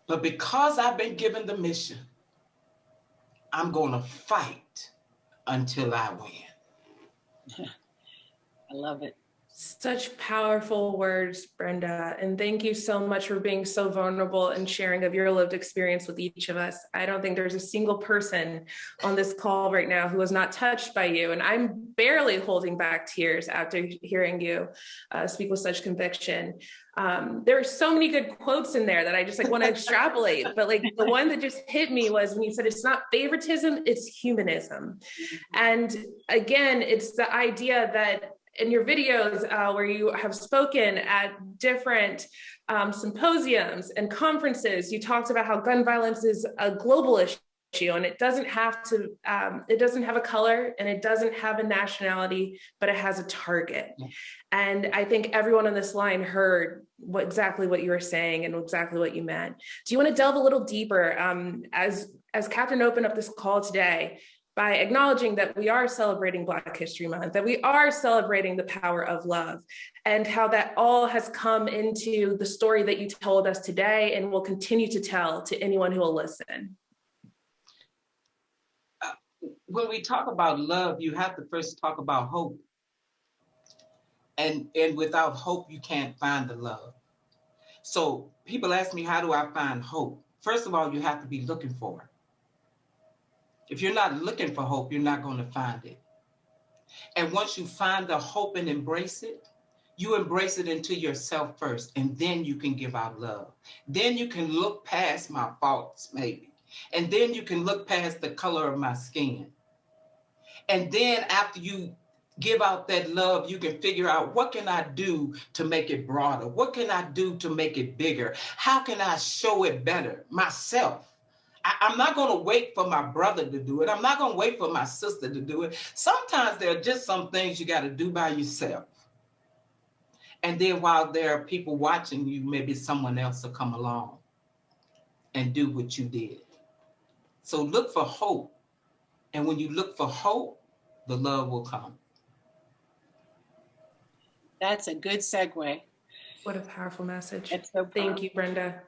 But because I've been given the mission, I'm going to fight until I win. I love it. Such powerful words, Brenda. And thank you so much for being so vulnerable and sharing of your lived experience with each of us. I don't think there's a single person on this call right now who was not touched by you. And I'm barely holding back tears after hearing you speak with such conviction. There are so many good quotes in there that I just want to extrapolate, but the one that just hit me was when you said it's not favoritism, it's humanism. And again, it's the idea that in your videos where you have spoken at different symposiums and conferences, you talked about how gun violence is a global issue and it doesn't have a color and it doesn't have a nationality, but it has a target. Yeah. And I think everyone on this line heard exactly what you were saying and exactly what you meant. Do you want to delve a little deeper as Catherine opened up this call today, by acknowledging that we are celebrating Black History Month, that we are celebrating the power of love, and how that all has come into the story that you told us today and will continue to tell to anyone who will listen? When we talk about love, you have to first talk about hope. And without hope, you can't find the love. So people ask me, how do I find hope? First of all, you have to be looking for it. If you're not looking for hope, you're not going to find it. And once you find the hope and embrace it, you embrace it into yourself first, and then you can give out love. Then you can look past my faults, maybe. And then you can look past the color of my skin. And then after you give out that love, you can figure out, what can I do to make it broader? What can I do to make it bigger? How can I show it better myself? I'm not going to wait for my brother to do it. I'm not going to wait for my sister to do it. Sometimes there are just some things you got to do by yourself. And then while there are people watching you, maybe someone else will come along and do what you did. So look for hope. And when you look for hope, the love will come. That's a good segue. What a powerful message. It's so powerful. Thank you, Brenda.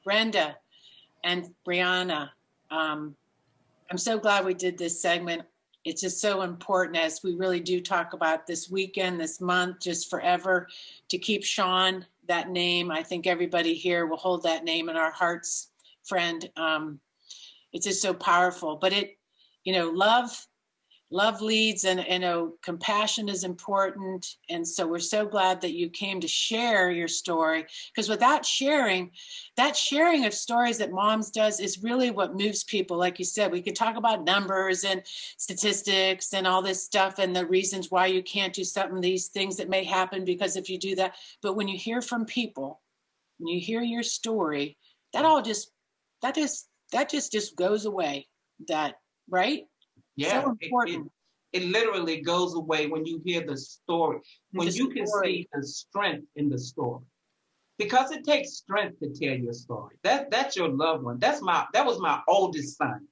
Brenda and Briana, I'm so glad we did this segment. It's just so important as we really do talk about this weekend, this month, just forever, to keep Sean, that name. I think everybody here will hold that name in our hearts, friend. It's just so powerful. But love leads, and compassion is important. And so we're so glad that you came to share your story, because without sharing, that sharing of stories that Moms does is really what moves people. Like you said, we could talk about numbers and statistics and all this stuff and the reasons why you can't do some of these things that may happen because if you do that. But when you hear from people, when you hear your story, that just goes away. That, right? Yeah, so important. It literally goes away when you hear the story, when you can see the strength in the story. Because it takes strength to tell your story. That's your loved one. That was my oldest son.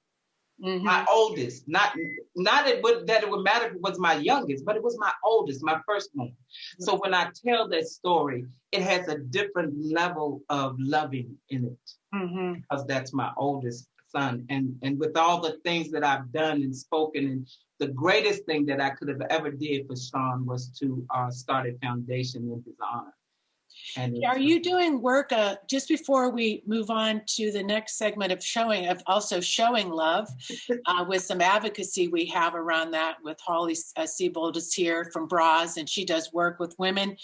Mm-hmm. My oldest. Not that it would matter if it was my youngest, but it was my oldest, my first one. Mm-hmm. So when I tell that story, it has a different level of loving in it. Mm-hmm. Because that's my oldest son. And with all the things that I've done and spoken, and the greatest thing that I could have ever did for Sean was to start a foundation in his honor. And are you doing work just before we move on to the next segment of also showing love with some advocacy we have around that with Holly Siebold is here from Bras, and she does work with women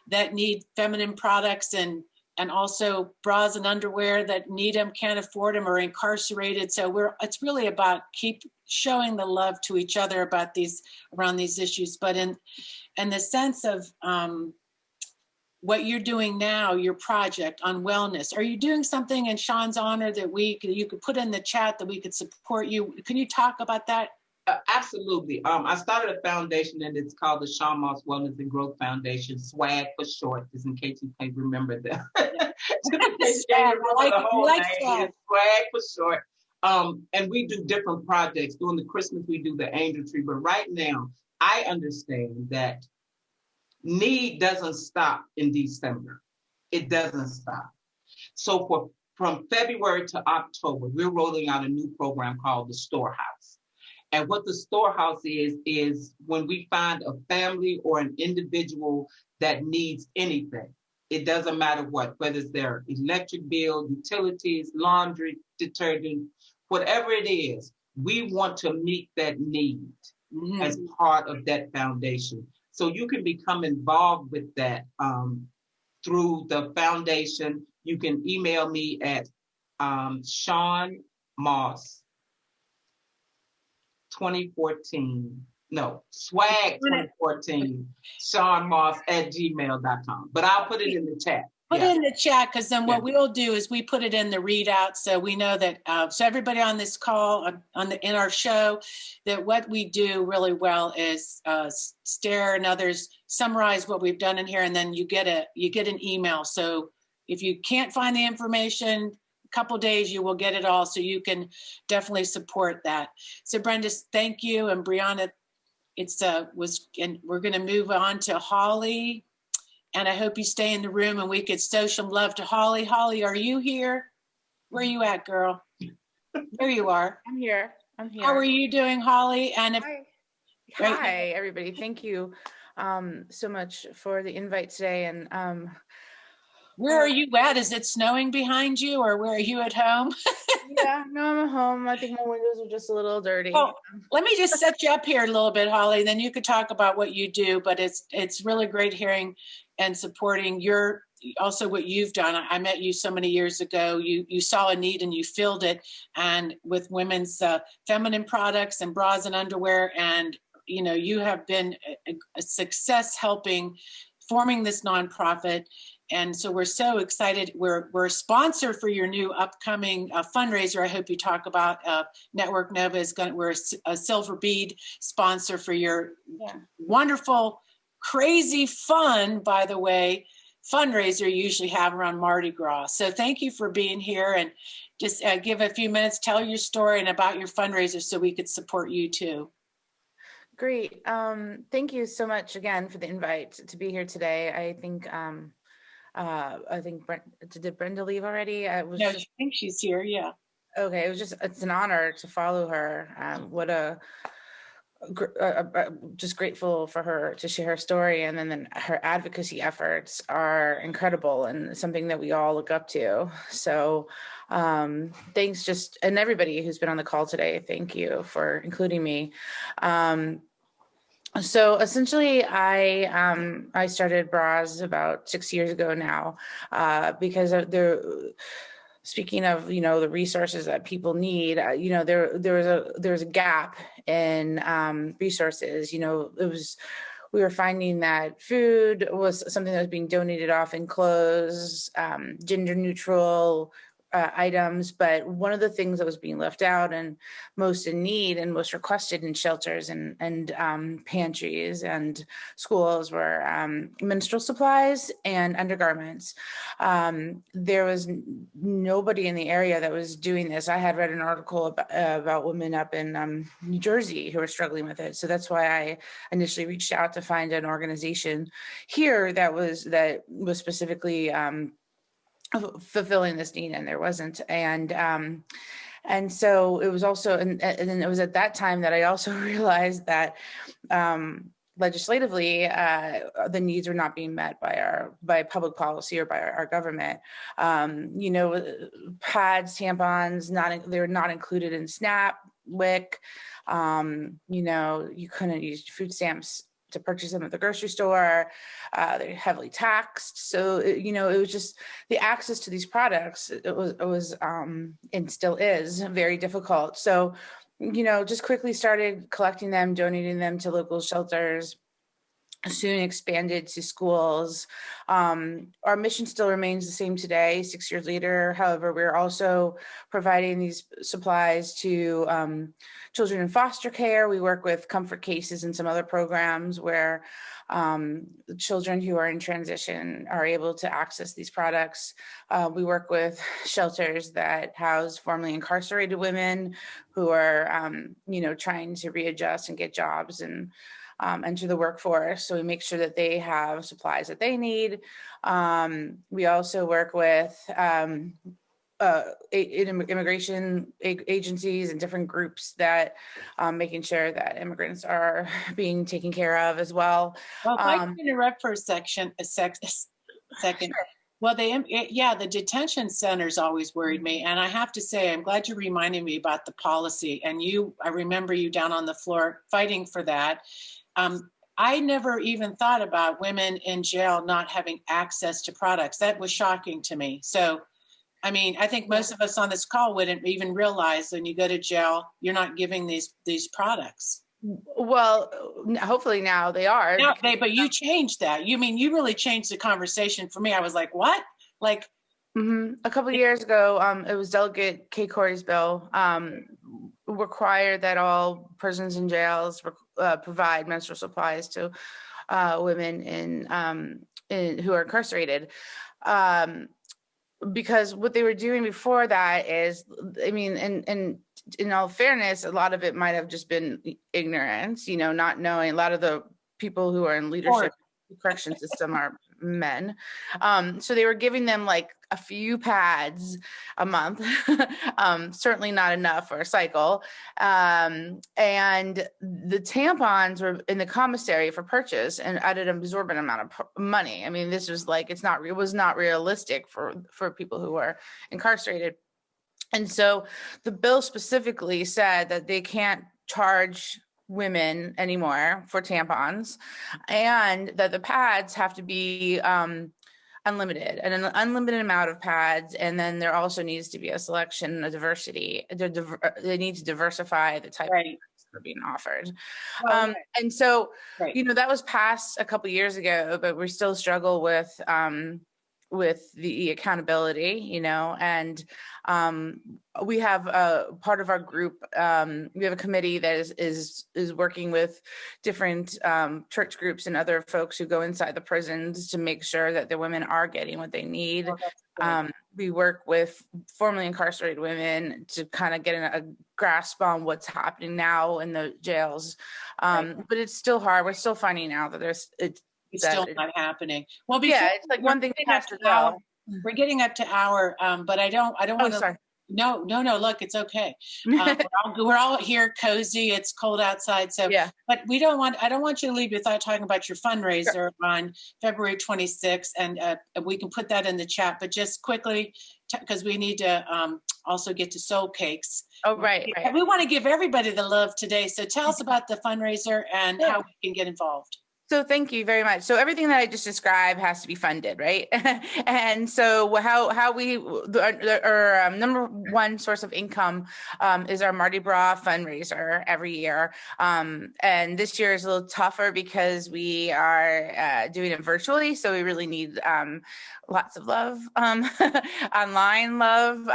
that need feminine products and also bras and underwear that need them, can't afford them, or incarcerated. So it's really about keep showing the love to each other around these issues. But in the sense of what you're doing now, your project on wellness, are you doing something in Sean's honor that you could put in the chat that we could support you? Can you talk about that? Absolutely. I started a foundation, and it's called the Sean Moss Wellness and Growth Foundation, SWAG for short, just in case you can't remember that. SWAG for short. And we do different projects. During the Christmas, we do the Angel Tree. But right now, I understand that need doesn't stop in December. It doesn't stop. So for from February to October, we're rolling out a new program called the Storehouse. And what the Storehouse is when we find a family or an individual that needs anything. It doesn't matter what, whether it's their electric bill, utilities, laundry, detergent, whatever it is, we want to meet that need as part of that foundation. So you can become involved with that through the foundation. You can email me at Sean Moss 2014. No, swag 2014, Sean Moss at gmail.com. But I'll put it in the chat. Put it in the chat, because then what we'll do is we put it in the readout, so we know that so everybody on this call in our show, that what we do really well is Stare and others summarize what we've done in here, and then you get an email. So if you can't find the information, a couple days you will get it all, so you can definitely support that. So Brenda, thank you, and Briana, and we're going to move on to Holly. And I hope you stay in the room and we could show some love to Holly. Holly, are you here? Where are you at, girl? There you are. I'm here. How are you doing, Holly? And Hi, everybody. Thank you so much for the invite today. And where are you at? Is it snowing behind you, or where are you at home? Yeah, no, I'm at home. I think my windows are just a little dirty. Well, let me just set you up here a little bit, Holly, and then you could talk about what you do. But it's really great hearing and supporting also what you've done. I met you so many years ago. You saw a need and you filled it, and with women's feminine products and bras and underwear, and you have been a success forming this nonprofit. And so we're so excited. We're a sponsor for your new upcoming fundraiser. I hope you talk about Network Nova we're a silver bead sponsor for your wonderful, crazy fun, by the way, fundraiser you usually have around Mardi Gras. So thank you for being here, and just give a few minutes, tell your story and about your fundraiser so we could support you too. Great. Thank you so much again for the invite to be here today. I think did Brenda leave already? I think she's here. Yeah. Okay. It's an honor to follow her. Just grateful for her to share her story, and then her advocacy efforts are incredible and something that we all look up to. So thanks and everybody who's been on the call today. Thank you for including me. So essentially, I started bras about 6 years ago now, because speaking of the resources that people need, there was a gap in resources. We were finding that food was something that was being donated off in clothes, gender neutral items, but one of the things that was being left out and most in need and most requested in shelters and pantries and schools were menstrual supplies and undergarments. There was nobody in the area that was doing this. I had read an article about women up in New Jersey who were struggling with it. So that's why I initially reached out to find an organization here that was specifically fulfilling this need, and there wasn't. And so it was also, and then it was at that time that I also realized that legislatively, the needs were not being met by public policy or by our government. Pads, tampons, they were not included in SNAP, WIC. You couldn't use food stamps to purchase them at the grocery store. They're heavily taxed. So, it was just the access to these products, it was and still is very difficult. So, just quickly started collecting them, donating them to local shelters, soon expanded to schools. Our mission still remains the same today, 6 years later. However, we're also providing these supplies to children in foster care. We work with Comfort Cases and some other programs where the children who are in transition are able to access these products. We work with shelters that house formerly incarcerated women who are, trying to readjust and get jobs and enter the workforce. So we make sure that they have supplies that they need. We also work with immigration agencies and different groups that making sure that immigrants are being taken care of as well. Well, if I can interrupt for a second. Sure. Well, the detention centers always worried me. And I have to say, I'm glad you reminded me about the policy. And I remember you down on the floor fighting for that. I never even thought about women in jail not having access to products. That was shocking to me. So, I mean, I think most of us on this call wouldn't even realize when you go to jail, you're not giving these products. Well, hopefully now they are. No, but you changed that. You really changed the conversation for me. I was like, what? Like, a couple of years ago, it was Delegate Kay Corey's bill required that all prisons and jails provide menstrual supplies to women who are incarcerated. Because what they were doing before that is, I mean, and in all fairness, a lot of it might have just been ignorance, not knowing. A lot of the people who are in leadership correction system are men. So they were giving them like a few pads a month, certainly not enough for a cycle. And the tampons were in the commissary for purchase and at an absorbent amount of money. I mean, this was like, it was not realistic for people who were incarcerated. And so the bill specifically said that they can't charge women anymore for tampons, and that the pads have to be unlimited, and an unlimited amount of pads. And then there also needs to be a selection, a diversity. They need to diversify the type of pads that are being offered. And so, that was passed a couple of years ago, but we still struggle with the accountability, and we have part of our group. We have a committee that is working with different church groups and other folks who go inside the prisons to make sure that the women are getting what they need. We work with formerly incarcerated women to kind of get a grasp on what's happening now in the jails. But it's still hard. We're still finding out that it's still not happening. Well, it's like one thing has to go. We're getting up to hour, but I don't want to. Sorry. No. Look, it's okay. We're all here, cozy. It's cold outside, so yeah. But I don't want you to leave without talking about your fundraiser on February 26th, and we can put that in the chat. But just quickly, because we need to also get to soul cakes. Oh, right. We want to give everybody the love today. So tell us about the fundraiser and how we can get involved. So thank you very much. So everything that I just described has to be funded, right? And so how we, our number one source of income is our Mardi Gras fundraiser every year. And this year is a little tougher because we are doing it virtually. So we really need lots of love, online love.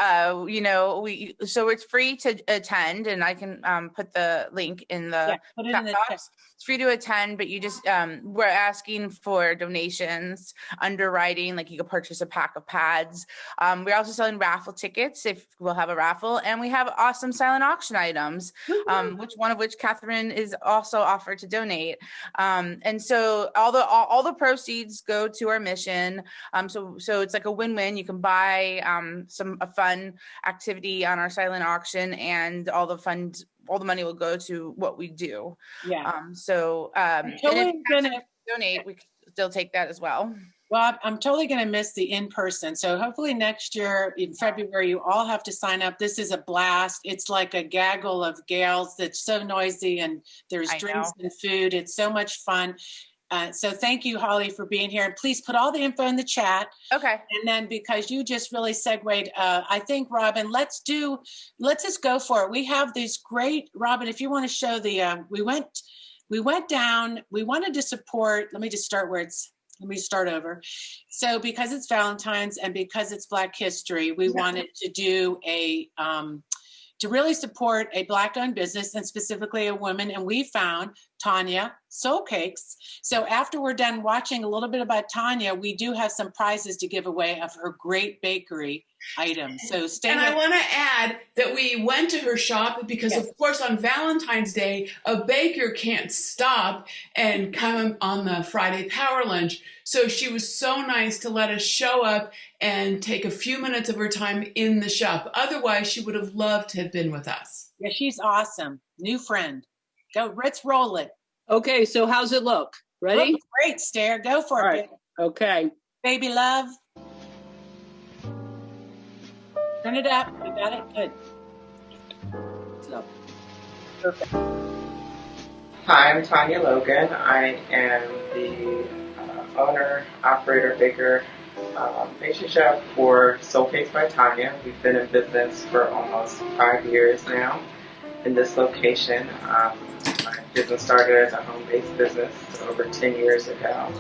So it's free to attend, and I can put the link in the chat box. It's free to attend, but you just we're asking for donations, underwriting, like you could purchase a pack of pads. We're also selling raffle tickets if we'll have a raffle, and we have awesome silent auction items, one of which Catherine is also offered to donate. And so all the proceeds go to our mission. So it's like a win-win. You can buy a fun activity on our silent auction, and all the money will go to what we do. Yeah. Totally gonna donate. We can still take that as well. Well, I'm totally going to miss the in-person. So hopefully next year in February, you all have to sign up. This is a blast. It's like a gaggle of gals that's so noisy, and there's drinks and food. It's so much fun. So thank you, Holly, for being here. And please put all the info in the chat. Okay. And then, because you just really segued, I think, Robin, let's just go for it. We have these great, Robin, if you want to show we went down, we wanted to support, let me start over. So because it's Valentine's and because it's Black History, we wanted to do to really support a Black-owned business, and specifically a woman. And we found Tanya Soul Cakes. So after we're done watching a little bit about Tanya, we do have some prizes to give away of her great bakery items. So stay And with I want to add that we went to her shop because, of course, on Valentine's Day, a baker can't stop and come on the Friday power lunch. So she was so nice to let us show up and take a few minutes of her time in the shop. Otherwise, she would have loved to have been with us. Yeah, she's awesome. New friend. Go, let's roll it. Okay, so how's it look? Ready? Looks great, Stair. Go for it. Right. Okay. Baby love. Turn it up. You got it? Good. It's up. Perfect. Hi, I'm Tanya Logan. I am the owner, operator, baker, pastry chef for Soul Cakes by Tanya. We've been in business for almost 5 years now in this location. My business started as a home-based business over 10 years ago,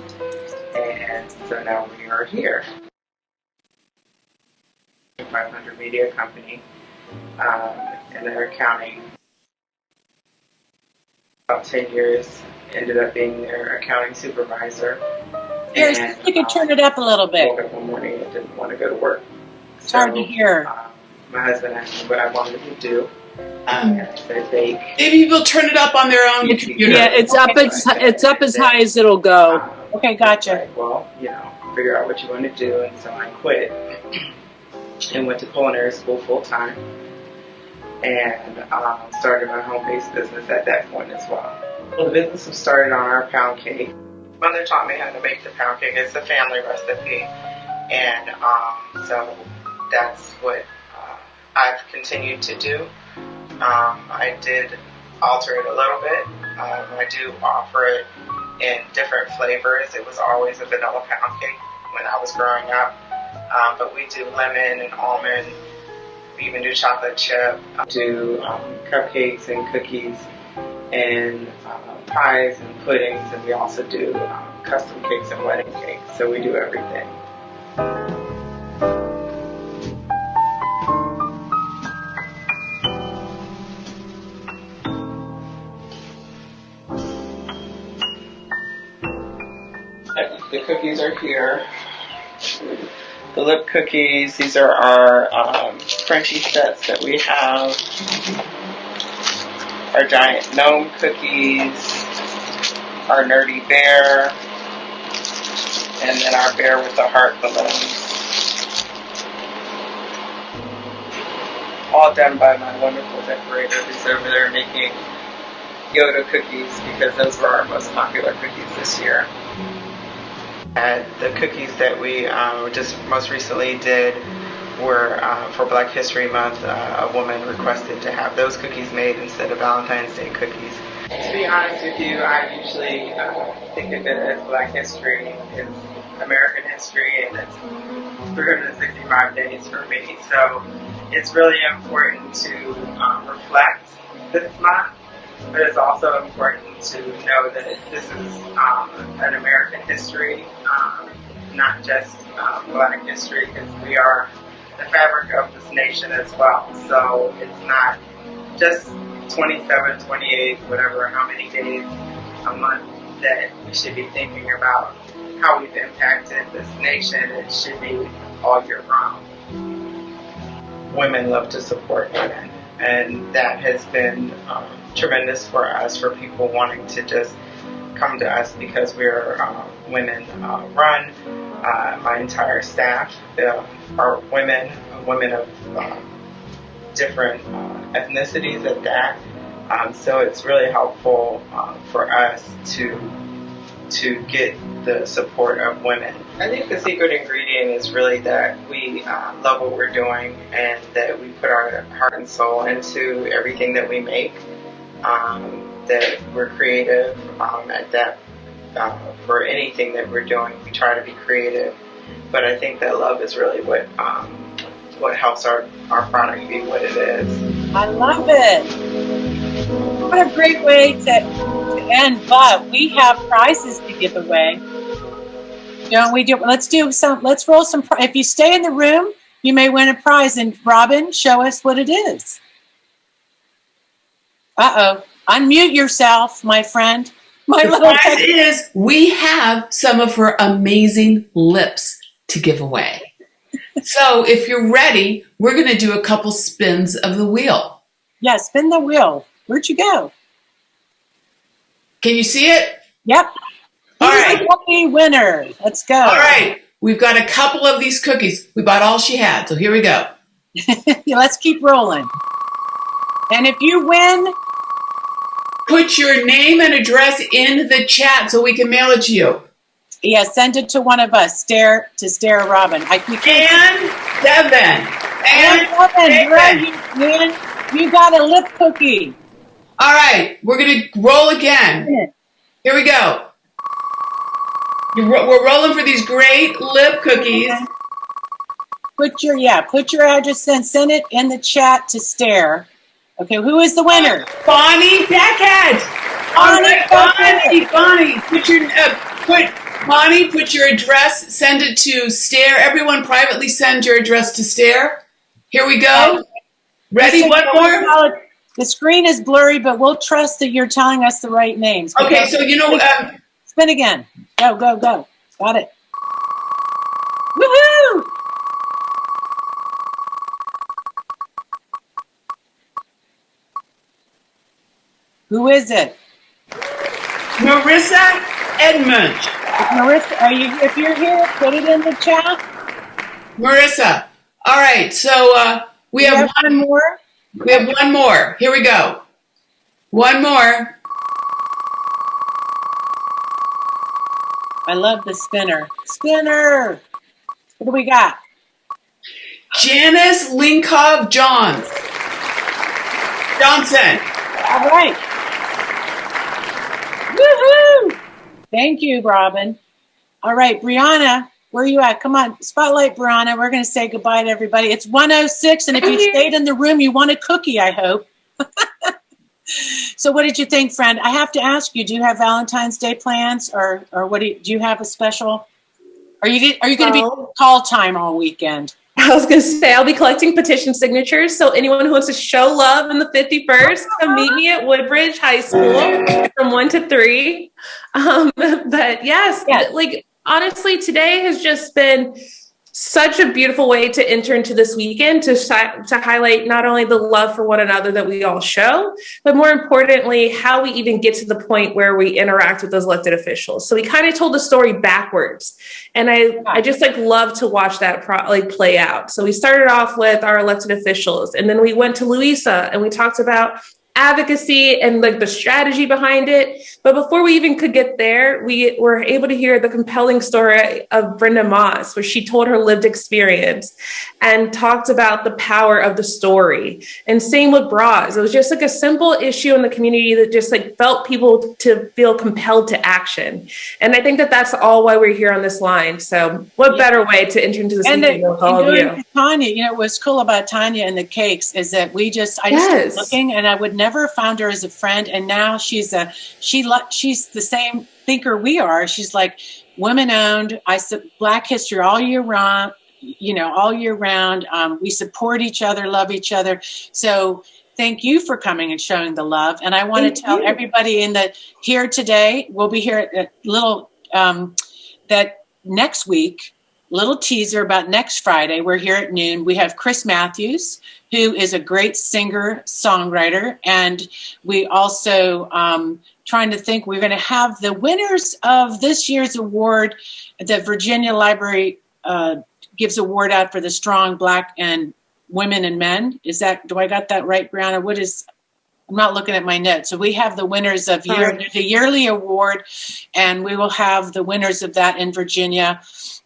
and so now we are here. 500 media company, and they're accounting. About 10 years, ended up being their accounting supervisor. Here, you can turn it up a little bit. Woke up one morning and didn't want to go to work. It's hard to hear. My husband asked me what I wanted to do. I said bake. Maybe people turn it up on their own computer. Yeah, it's up. It's up as high as it'll go. Okay, gotcha. Like, well, figure out what you want to do, and so I quit and went to culinary school full time, and started my home-based business at that point as well. Well, the business was started on our pound cake. Mother taught me how to make the pound cake. It's a family recipe, and so that's what I've continued to do. I did alter it a little bit. I do offer it in different flavors. It was always a vanilla pound cake when I was growing up, but we do lemon and almond. We even do chocolate chip. Do cupcakes and cookies and pies and puddings, and we also do custom cakes and wedding cakes. So we do everything. The cookies are here. The lip cookies, these are our Frenchie sets that we have. Our giant gnome cookies, our nerdy bear, and then our bear with the heart balloons. All done by my wonderful decorator who's over there making Yoda cookies, because those were our most popular cookies this year. And the cookies that we just most recently did were for Black History Month. A woman requested to have those cookies made instead of Valentine's Day cookies. To be honest with you, I usually think of it as Black History is American history, and it's 365 days for me. So it's really important to reflect this month. But it's also important to know that this is an American history, not just Black history, because we are the fabric of this nation as well. So it's not just 27, 28, whatever, how many days a month that we should be thinking about how we've impacted this nation. It should be all year round. Women love to support women, and that has been tremendous for us, for people wanting to just come to us because we're women run. My entire staff are women of different ethnicities at that. So it's really helpful for us to get the support of women. I think the secret ingredient is really that we love what we're doing, and that we put our heart and soul into everything that we make. That we're creative at that. For anything that we're doing, we try to be creative. But I think that love is really what helps our product be what it is. I love it. What a great way to end. But we have prizes to give away. Don't we do? Let's roll some. If you stay in the room, you may win a prize. And Robin, show us what it is. Uh-oh. Unmute yourself, my friend. The prize is we have some of her amazing lips to give away. So if you're ready, we're going to do a couple spins of the wheel. Yeah, spin the wheel. Where'd you go? Can you see it? Yep. All right. Who's the lucky winner? Let's go. All right. We've got a couple of these cookies. We bought all she had, so here we go. Let's keep rolling. And if you win, put your name and address in the chat so we can mail it to you. Yeah, send it to one of us, Stare Robin. And Devin. And Devin, you got a lip cookie. All right, we're going to roll again. Here we go. We're rolling for these great lip cookies. Put your address and send it in the chat to Stare. Okay, who is the winner? Bonnie Beckett. Bonnie, put your address, send it to Stare. Everyone privately send your address to Stare. Here we go. Ready? One more? The screen is blurry, but we'll trust that you're telling us the right names. Okay, so spin again. Go. Got it. Woohoo! Who is it? Marissa Edmund. Marissa, if you're here, put it in the chat. Marissa. All right, so we have one more. We have one more. Here we go. One more. I love the spinner. Spinner! What do we got? Janice Linkov Johnson. All right. Woohoo! Thank you, Robin. All right, Briana, where are you at? Come on, spotlight Briana. We're going to say goodbye to everybody. It's 1:06, and if you stayed in the room, you want a cookie, I hope. So what did you think, friend? I have to ask you, do you have Valentine's Day plans, or what do you have a special? Are you going to be call time all weekend? I was going to say, I'll be collecting petition signatures. So anyone who wants to show love on the 51st, come meet me at Woodbridge High School from 1 to 3. But yes, like honestly, today has just been such a beautiful way to enter into this weekend to highlight not only the love for one another that we all show, but more importantly, how we even get to the point where we interact with those elected officials. So we kind of told the story backwards. And I just love to watch that play out. So we started off with our elected officials, and then we went to Luisa and we talked about advocacy and the strategy behind it. But before we even could get there, we were able to hear the compelling story of Brenda Moss, where she told her lived experience and talked about the power of the story. And same with bras. It was just a simple issue in the community that just felt people to feel compelled to action. And I think that that's all why we're here on this line. So what better way to enter into this meeting with all of you? Tanya, what's cool about Tanya and the cakes is that I just started looking, and I would never found her as a friend, and now she's the same thinker we are. She's like, women owned. Black history all year round. All year round. We support each other, love each other. So thank you for coming and showing the love. And I want to tell everybody here today. We'll be here at that next week. Little teaser about next Friday. We're here at noon. We have Chris Matthews, who is a great singer-songwriter. And we also trying to think, we're going to have the winners of this year's award. The Virginia Library gives award out for the strong Black and women and men. Do I got that right, Briana? I'm not looking at my notes. So we have the winners of the yearly award, and we will have the winners of that in Virginia.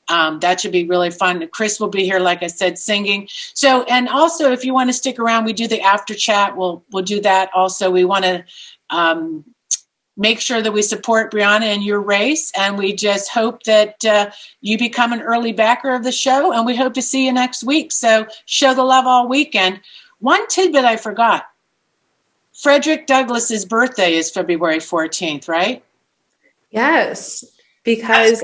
That should be really fun. Chris will be here, like I said, singing. So, and also if you want to stick around, we do the after chat. We'll do that also. We want to make sure that we support Briana in your race. And we just hope that you become an early backer of the show. And we hope to see you next week. So show the love all weekend. One tidbit I forgot. Frederick Douglass's birthday is February 14th, right? Yes. Because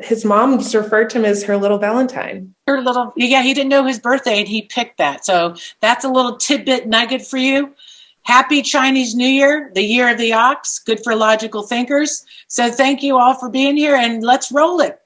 his mom just referred to him as her little Valentine. He didn't know his birthday and he picked that. So that's a little tidbit nugget for you. Happy Chinese New Year, the year of the ox, good for logical thinkers. So thank you all for being here, and let's roll it.